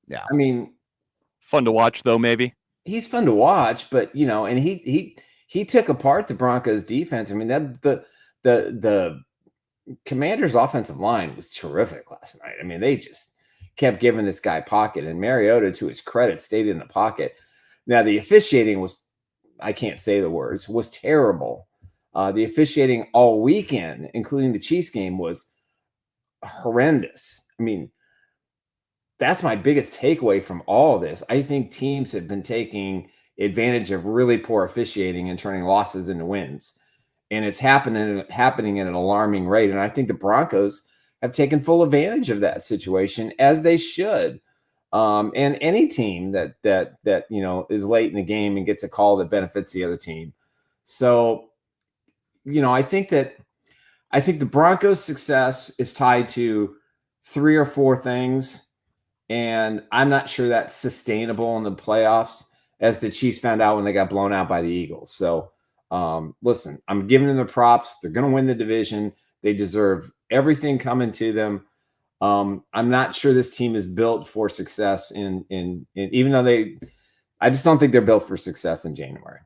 Yeah. I mean, fun to watch though, maybe. He's fun to watch, but and he took apart the Broncos defense. I mean, the Commanders' offensive line was terrific last night. I mean, they just kept giving this guy pocket, and Mariota, to his credit, stayed in the pocket. Now, the officiating was, I can't say the words, was terrible. The officiating all weekend, including the Chiefs game, was horrendous. I mean, that's my biggest takeaway from all of this. I think teams have been taking advantage of really poor officiating and turning losses into wins. And it's happening at an alarming rate. And I think the Broncos have taken full advantage of that situation, as they should. And any team that is late in the game and gets a call that benefits the other team. So, I think the Broncos' success is tied to 3 or 4 things. And I'm not sure that's sustainable in the playoffs, as the Chiefs found out when they got blown out by the Eagles. So, listen, I'm giving them the props. They're going to win the division. They deserve everything coming to them. I'm not sure this team is built for success in even though I just don't think they're built for success in January.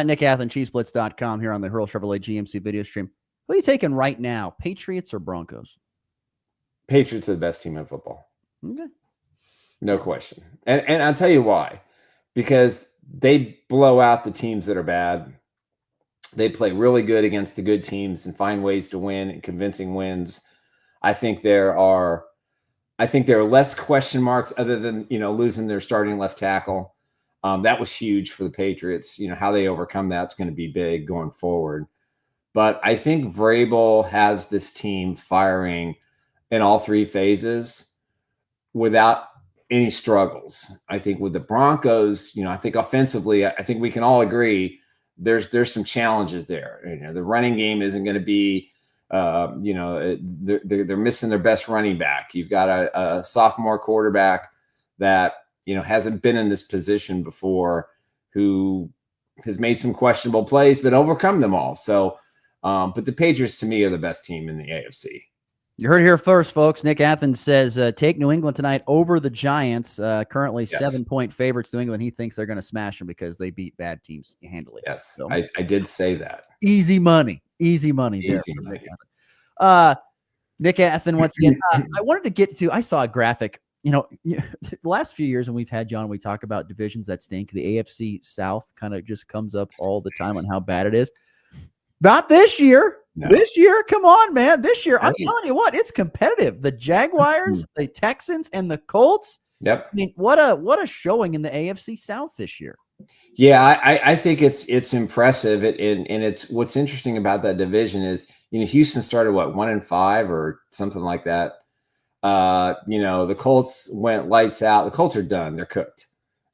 Nick Athen, ChiefsBlitz.com here on the Hurl Chevrolet GMC video stream. Who are you taking right now, Patriots or Broncos? Patriots are the best team in football. Okay. No question. And I'll tell you why. Because they blow out the teams that are bad. They play really good against the good teams and find ways to win and convincing wins. I think there are less question marks other than, losing their starting left tackle. That was huge for the Patriots. How they overcome that's going to be big going forward. But I think Vrabel has this team firing in all 3 phases without any struggles. I think with the Broncos, I think offensively, I think we can all agree there's some challenges there. The running game isn't going to be, they're missing their best running back. You've got a sophomore quarterback that, hasn't been in this position before, who has made some questionable plays, but overcome them all. So, but the Patriots to me are the best team in the AFC. You heard it here first, folks. Nick Athens says take New England tonight over the Giants. Currently 7-point favorites. New England. He thinks they're going to smash them because they beat bad teams handily. Yes, so, I did say that. Easy money. Easy money there. Easy money. Nick Athens, once again, I wanted to get to, I saw a graphic. The last few years when we've had John, we talk about divisions that stink. The AFC South kind of just comes up all the time on how bad it is. Not this year. No. This year, come on, man. This year, I'm telling you what, it's competitive. The Jaguars, the Texans, and the Colts. Yep. I mean, what a showing in the AFC South this year. Yeah, I think it's impressive. And it's what's interesting about that division is, Houston started 1-5 or something like that. The Colts went lights out. The Colts are done. They're cooked.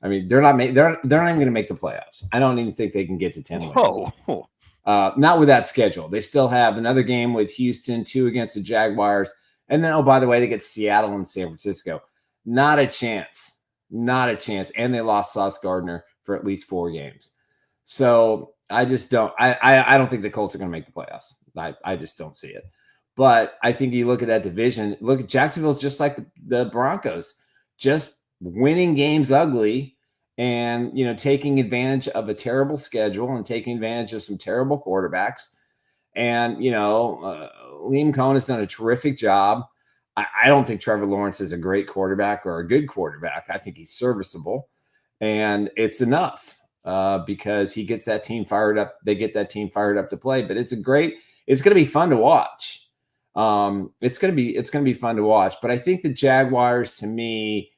I mean, they're not even going to make the playoffs. I don't even think they can get to 10 wins. Oh. Not with that schedule. They still have another game with Houston, 2 against the Jaguars. And then, by the way, they get Seattle and San Francisco. Not a chance. Not a chance. And they lost Sauce Gardner for at least 4 games. So I just don't – I don't think the Colts are going to make the playoffs. I just don't see it. But I think you look at that division. Look at Jacksonville's just like the Broncos. Just winning games ugly. And, taking advantage of a terrible schedule and taking advantage of some terrible quarterbacks. And, Liam Cohen has done a terrific job. I don't think Trevor Lawrence is a great quarterback or a good quarterback. I think he's serviceable. And it's enough because he gets that team fired up. They get that team fired up to play. But it's going to be fun to watch. It's going to be fun to watch. But I think the Jaguars, to me,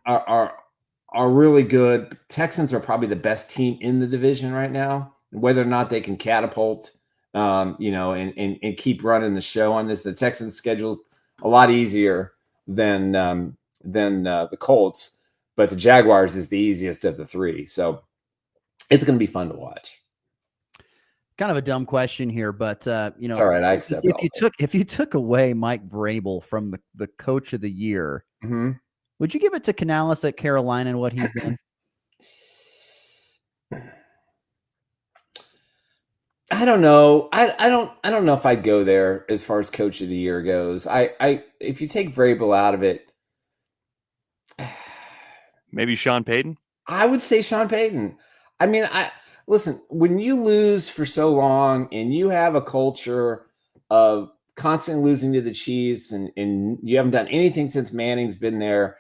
are really good. Texans are probably the best team in the division right now. Whether or not they can catapult, and keep running the show on this, the Texans' schedule a lot easier than the Colts, but the Jaguars is the easiest of the 3. So it's going to be fun to watch. Kind of a dumb question here, but it's all right. I accept it. If you took away Mike Vrabel from the coach of the year. Mm-hmm. Would you give it to Canales at Carolina and what he's done? I don't know. I don't know if I'd go there as far as coach of the year goes. If you take Vrabel out of it, maybe Sean Payton. I would say Sean Payton. I mean, listen, when you lose for so long and you have a culture of constantly losing to the Chiefs and you haven't done anything since Manning's been there.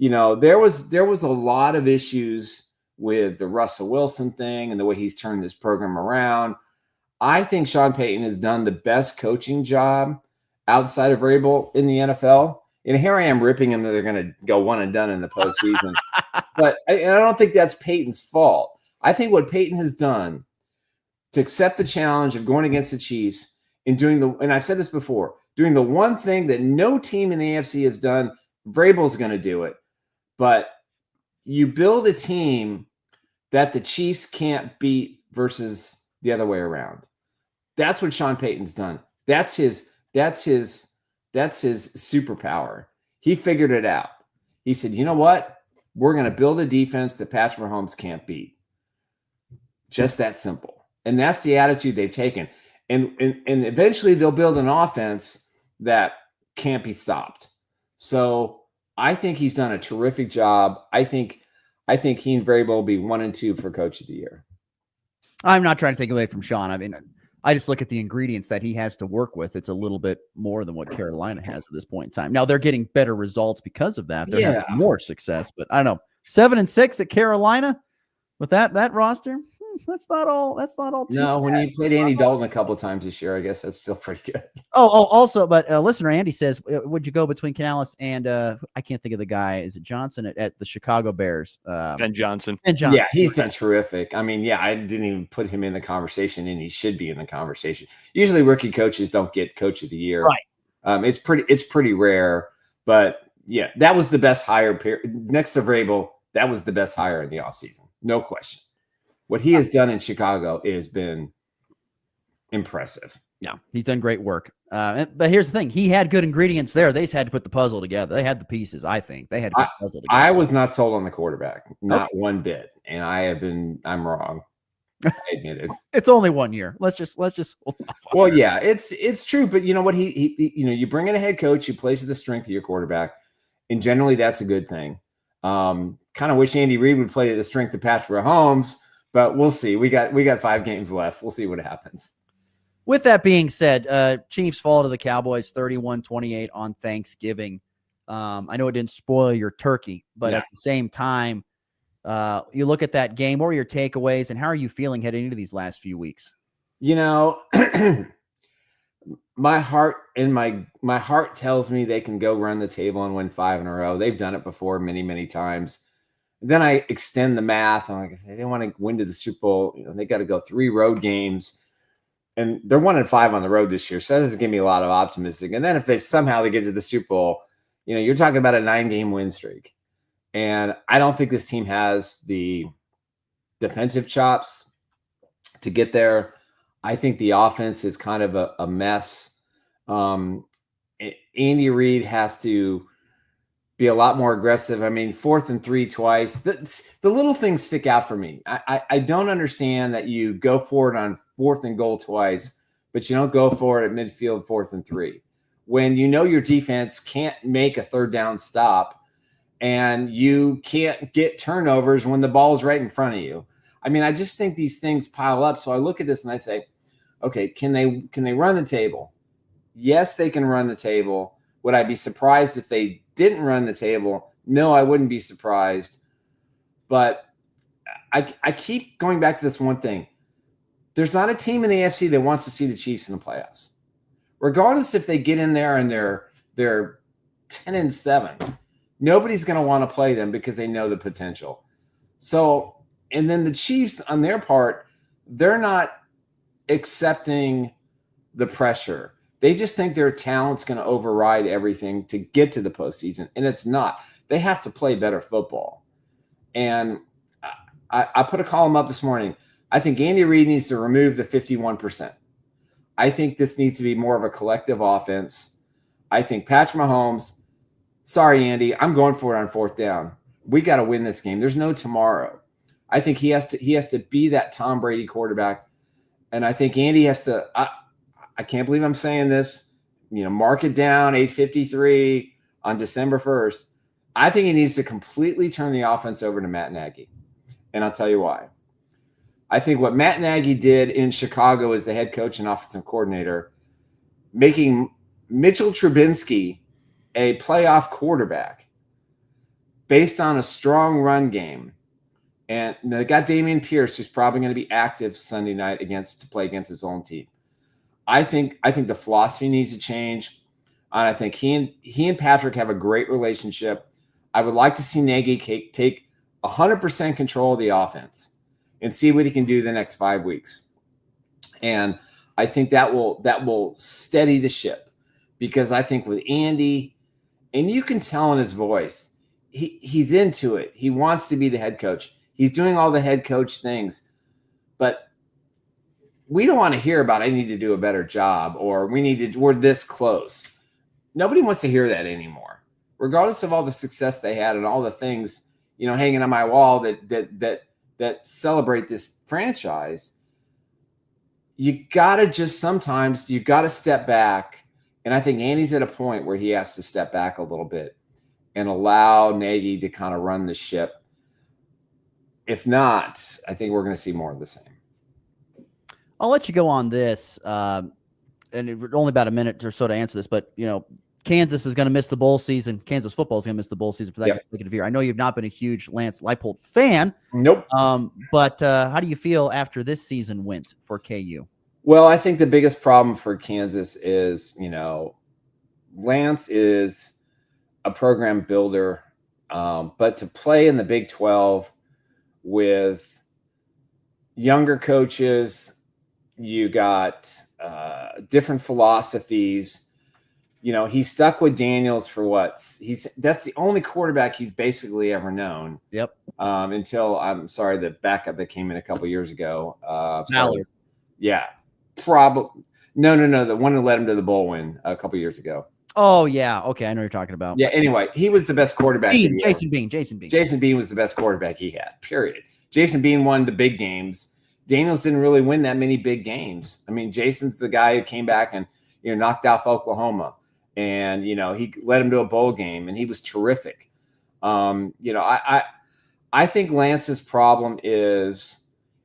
There was a lot of issues with the Russell Wilson thing and the way he's turned this program around. I think Sean Payton has done the best coaching job outside of Vrabel in the NFL. And here I am ripping him that they're going to go one and done in the postseason. But I don't think that's Payton's fault. I think what Payton has done to accept the challenge of going against the Chiefs and and I've said this before, doing the one thing that no team in the AFC has done, Vrabel's going to do it. But you build a team that the Chiefs can't beat versus the other way around. That's what Sean Payton's done. That's his superpower. He figured it out. He said, you know what? We're going to build a defense that Patrick Mahomes can't beat. Just that simple. And that's the attitude they've taken. And eventually they'll build an offense that can't be stopped. So I think he's done a terrific job. I think he and Vrabel will be 1 and 2 for coach of the year. I'm not trying to take away from Sean. I mean, I just look at the ingredients that he has to work with. It's a little bit more than what Carolina has at this point in time. Now they're getting better results because of that. They're having more success, but I don't know. 7-6 at Carolina with that roster. That's not all. No, when you played Andy Dalton a couple of times this year, I guess that's still pretty good. Also, but listener Andy says, would you go between Canales and I can't think of the guy. Is it Johnson at the Chicago Bears? Ben Johnson. Yeah, he's done terrific. I mean, I didn't even put him in the conversation, and he should be in the conversation. Usually, rookie coaches don't get coach of the year, right? It's pretty rare, but yeah, that was the best hire. Next to Vrabel, that was the best hire in the offseason. No question. what he has done in Chicago has been impressive. Yeah, he's done great work. But here's the thing. He had good ingredients there. They just had to put the puzzle together. They had the pieces, I think. They had to put the puzzle together. I was not sold on the quarterback, not one bit. And I'm wrong. I admit it. It's only 1 year. Let's just well, yeah, it's true. But you know what? He you bring in a head coach who plays to the strength of your quarterback, and generally that's a good thing. Kind of wish Andy Reid would play to the strength of Patrick Mahomes, but we'll see. We got 5 games left. We'll see what happens. With that being said, Chiefs fall to the Cowboys 31-28 on Thanksgiving. I know it didn't spoil your turkey, but at the same time, you look at that game. What were your takeaways, and how are you feeling heading into these last few weeks? You know, my heart tells me they can go run the table and win 5 in a row. They've done it before many, many times. Then I extend the math. I'm like, if they want to win to the Super Bowl, they got to go 3 road games. And they're 1-5 on the road this year. So that doesn't give me a lot of optimism. And then if they get to the Super Bowl, you're talking about a 9-game win streak. And I don't think this team has the defensive chops to get there. I think the offense is kind of a mess. Andy Reid has to be a lot more aggressive. I mean, 4th and 3 twice. The little things stick out for me. I don't understand that you go for it on 4th and goal twice, but you don't go for it at midfield 4th and 3. When your defense can't make a 3rd down stop and you can't get turnovers when the ball is right in front of you. I mean, I just think these things pile up. So I look at this and I say, okay, can they run the table? Yes, they can run the table. Would I be surprised if they didn't run the table? No, I wouldn't be surprised. But I keep going back to this one thing. There's not a team in the AFC that wants to see the Chiefs in the playoffs. Regardless if they get in there and they're 10-7, nobody's going to want to play them because they know the potential. So, and then the Chiefs on their part, they're not accepting the pressure. They just think their talent's going to override everything to get to the postseason, and it's not. They have to play better football. And I put a column up this morning. I think Andy Reid needs to remove the 51%. I think this needs to be more of a collective offense. I think Patrick Mahomes, sorry, Andy, I'm going for it on 4th down. We got to win this game. There's no tomorrow. I think he has to be that Tom Brady quarterback. And I think Andy has to, I can't believe I'm saying this, mark it down, 8:53 on December 1st. I think he needs to completely turn the offense over to Matt Nagy. And I'll tell you why. I think what Matt Nagy did in Chicago as the head coach and offensive coordinator, making Mitchell Trubisky a playoff quarterback based on a strong run game. And they got Dameon Pierce, who's probably going to be active Sunday night to play against his own team. I think the philosophy needs to change. And I think he and Patrick have a great relationship. I would like to see Nagy take 100% control of the offense and see what he can do the next 5 weeks. And I think that will steady the ship, because I think with Andy, and you can tell in his voice, he's into it. He wants to be the head coach. He's doing all the head coach things, but we don't want to hear about, I need to do a better job, or we're this close. Nobody wants to hear that anymore, regardless of all the success they had and all the things, hanging on my wall that celebrate this franchise. You got to step back. And I think Andy's at a point where he has to step back a little bit and allow Nagy to kind of run the ship. If not, I think we're going to see more of the same. I'll let you go on this, and only about a minute or so to answer this, but, Kansas is going to miss the bowl season. Kansas football is going to miss the bowl season for that consecutive year. I know you've not been a huge Lance Leipold fan. Nope. But how do you feel after this season went for KU? Well, I think the biggest problem for Kansas is, Lance is a program builder, but to play in the Big 12 with younger coaches, you got different philosophies. He's stuck with Daniels for that's the only quarterback he's basically ever known. Yep. Until the backup that came in a couple years ago. Mallard. Yeah. Probably. No. The one who led him to the bowl win a couple years ago. Oh yeah. Okay. I know what you're talking about. Yeah. Anyway, he was the best quarterback. Jason Bean. Jason Bean was the best quarterback he had, period. Jason Bean won the big games. Daniels didn't really win that many big games. I mean, Jason's the guy who came back and, knocked off Oklahoma. And, he led him to a bowl game, and he was terrific. I think Lance's problem is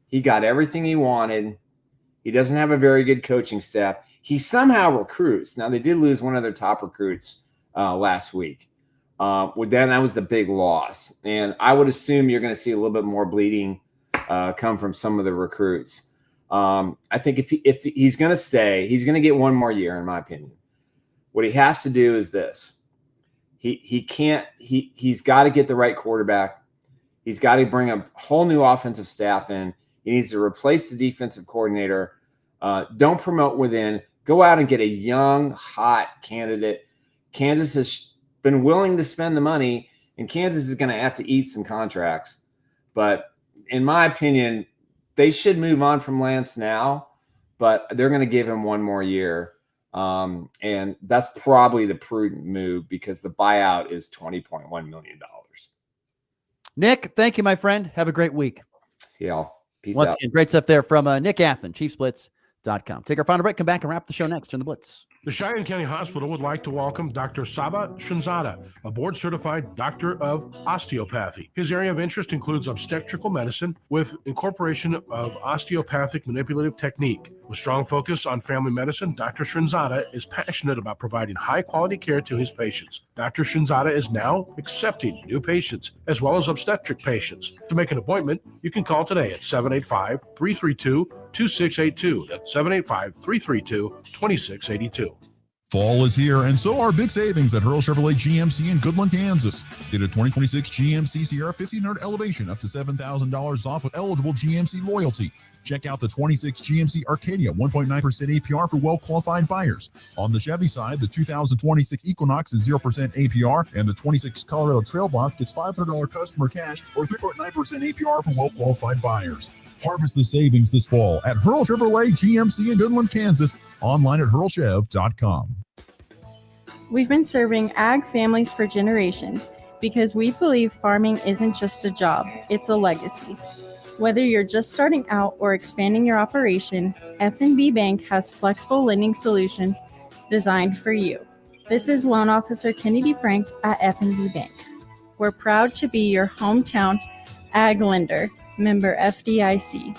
he got everything he wanted. He doesn't have a very good coaching staff. He somehow recruits. Now, they did lose one of their top recruits last week. That was the big loss. And I would assume you're going to see a little bit more bleeding come from some of the recruits. I think if he's going to stay, he's going to get one more year, in my opinion. What he has to do is this. He's got to get the right quarterback. He's got to bring a whole new offensive staff in. He needs to replace the defensive coordinator. Don't promote within. Go out and get a young, hot candidate. Kansas has been willing to spend the money, and Kansas is going to have to eat some contracts. But in my opinion, they should move on from Lance now, but they're going to give him one more year. And that's probably the prudent move because the buyout is $20.1 million. Nick, thank you, my friend. Have a great week. See y'all. Peace Once out. again, great stuff there from Nick Athen, ChiefsBlitz.com. Take our final break. Come back and wrap the show next on the Blitz. The Cheyenne County Hospital would like to welcome Dr. Saba Shinzada, a board-certified doctor of osteopathy. His area of interest includes obstetrical medicine with incorporation of osteopathic manipulative technique. With strong focus on family medicine, Dr. Shinzada is passionate about providing high-quality care to his patients. Dr. Shinzada is now accepting new patients as well as obstetric patients. To make an appointment, you can call today at 785-332-2682. That's 785-332-2682. Fall is here, and so are big savings at Hurl Chevrolet GMC in Goodland, Kansas. Get a 2026 GMC Sierra 1500 Elevation up to $7,000 off with eligible GMC loyalty. Check out the 26 GMC Arcadia 1.9% APR for well-qualified buyers. On the Chevy side, the 2026 Equinox is 0% APR, and the 26 Colorado Trail Boss gets $500 customer cash or 3.9% APR for well-qualified buyers. Harvest the savings this fall at Hurl Chevrolet GMC in Goodland, Kansas. Online at hurlchev.com. We've been serving ag families for generations because we believe farming isn't just a job, it's a legacy. Whether you're just starting out or expanding your operation, F&B Bank has flexible lending solutions designed for you. This is Loan Officer Kennedy Frank at F&B Bank. We're proud to be your hometown ag lender, member FDIC.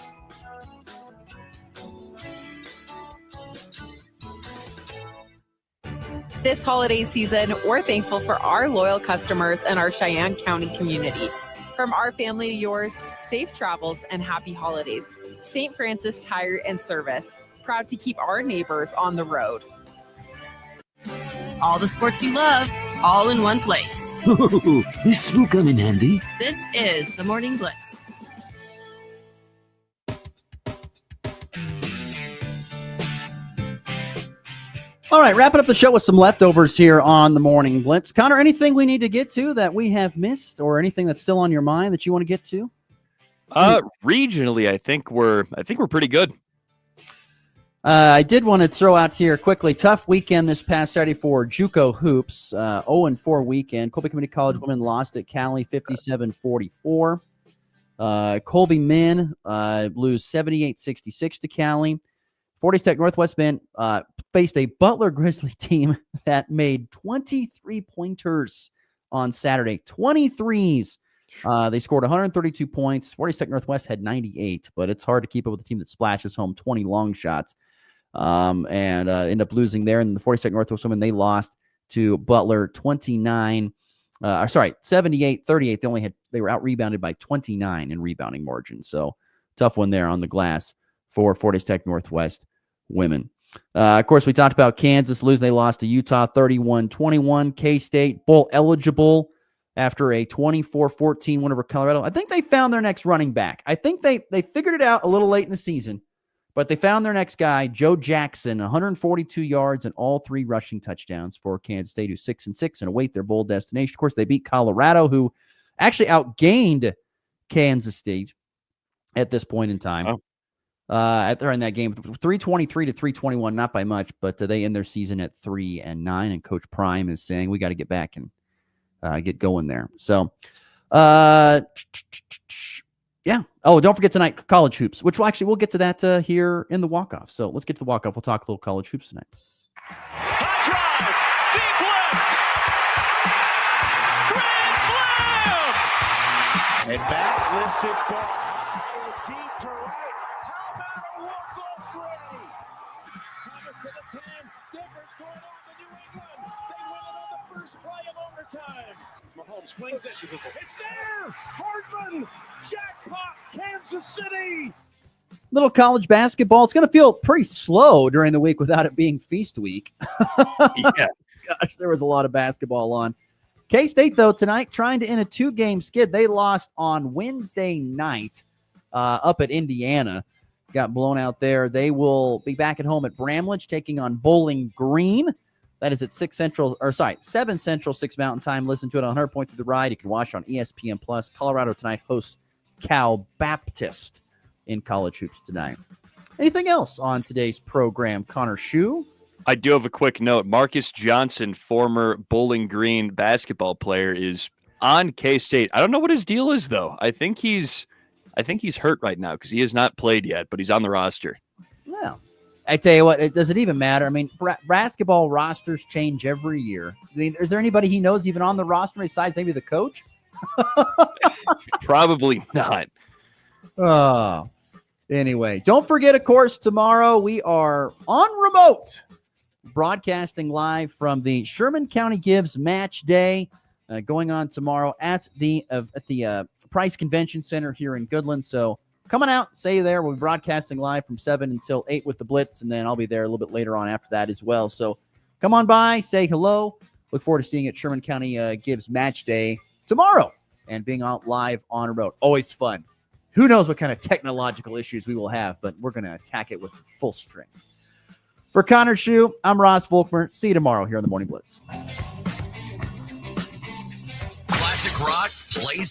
This holiday season, we're thankful for our loyal customers and our Cheyenne County community. From our family to yours, safe travels and happy holidays. St. Francis Tire and Service, proud to keep our neighbors on the road. All the sports you love, all in one place. Ooh, this will come in handy. This is the Morning Blitz. All right, wrapping up the show with some leftovers here on the Morning Blitz. Connor, anything we need to get to that we have missed, or anything that's still on your mind that you want to get to? Regionally, I think we're pretty good. I did want to throw out here quickly, tough weekend this past Saturday for JUCO hoops. 0-4 weekend. Colby Community College women lost at Cali 57-44. Colby men lose 78-66 to Cali. Fortis Tech Northwest men faced a Butler Grizzly team that made 23 pointers on Saturday. 23s. They scored 132 points. Fortis Tech Northwest had 98, but it's hard to keep up with a team that splashes home 20 long shots. And end up losing there. And the Fortis Tech Northwest women, they lost to Butler 78-38. They were out rebounded by 29 in rebounding margin. So tough one there on the glass for Fortis Tech Northwest women. Of course, we talked about Kansas losing. They lost to Utah 31-21. K-State bowl eligible after a 24-14 win over Colorado. I think they found their next running back. I think they figured it out a little late in the season, But they found their next guy, Joe Jackson, 142 yards and all 3 rushing touchdowns for Kansas State, who's 6-6 and await their bowl destination. Of course, they beat Colorado, who actually outgained Kansas State at this point in time. They're in that game, 323 to 321, not by much, but they end their season at 3-9. And Coach Prime is saying we got to get back and get going there. So, yeah. Oh, don't forget tonight, college hoops, which we'll get to that here in the walk-off. So let's get to the walk-off. We'll talk a little college hoops tonight. And back lifts his ball deep to right. How about a walk-off Brady? Thomas to the 10. Denver's going on to New England. They win it on the first play of overtime. Mahomes flings it. It's there. Hardman. Jackpot. Kansas City. Little college basketball. It's going to feel pretty slow during the week without it being feast week. Yeah. Gosh, there was a lot of basketball on. K-State, though, tonight trying to end a 2-game skid. They lost on Wednesday night up at Indiana. Got blown out there. They will be back at home at Bramlage taking on Bowling Green. That is at 7 Central, 6 Mountain Time. Listen to it on 100.3 The Ride. You can watch on ESPN+. Colorado tonight hosts Cal Baptist in college hoops tonight. Anything else on today's program, Connor Schuh? I do have a quick note. Marcus Johnson, former Bowling Green basketball player, is on K-State. I don't know what his deal is, though. I think he's hurt right now because he has not played yet, but he's on the roster. Well, I tell you what, it doesn't even matter. I mean, basketball rosters change every year. I mean, is there anybody he knows even on the roster besides maybe the coach? Probably not. Oh, anyway, don't forget, of course, tomorrow we are on remote, broadcasting live from the Sherman County Gibbs Match Day going on tomorrow at the Price Convention Center here in Goodland. So coming out, say there. We'll be broadcasting live from 7 until 8 with the Blitz, and then I'll be there a little bit later on after that as well. So come on by, say hello. Look forward to seeing you at Sherman County Gibbs Match Day tomorrow and being out live on road. Always fun. Who knows what kind of technological issues we will have, but we're going to attack it with full strength. For Connor Schuh, I'm Ross Volkmer. See you tomorrow here on the Morning Blitz. Classic rock plays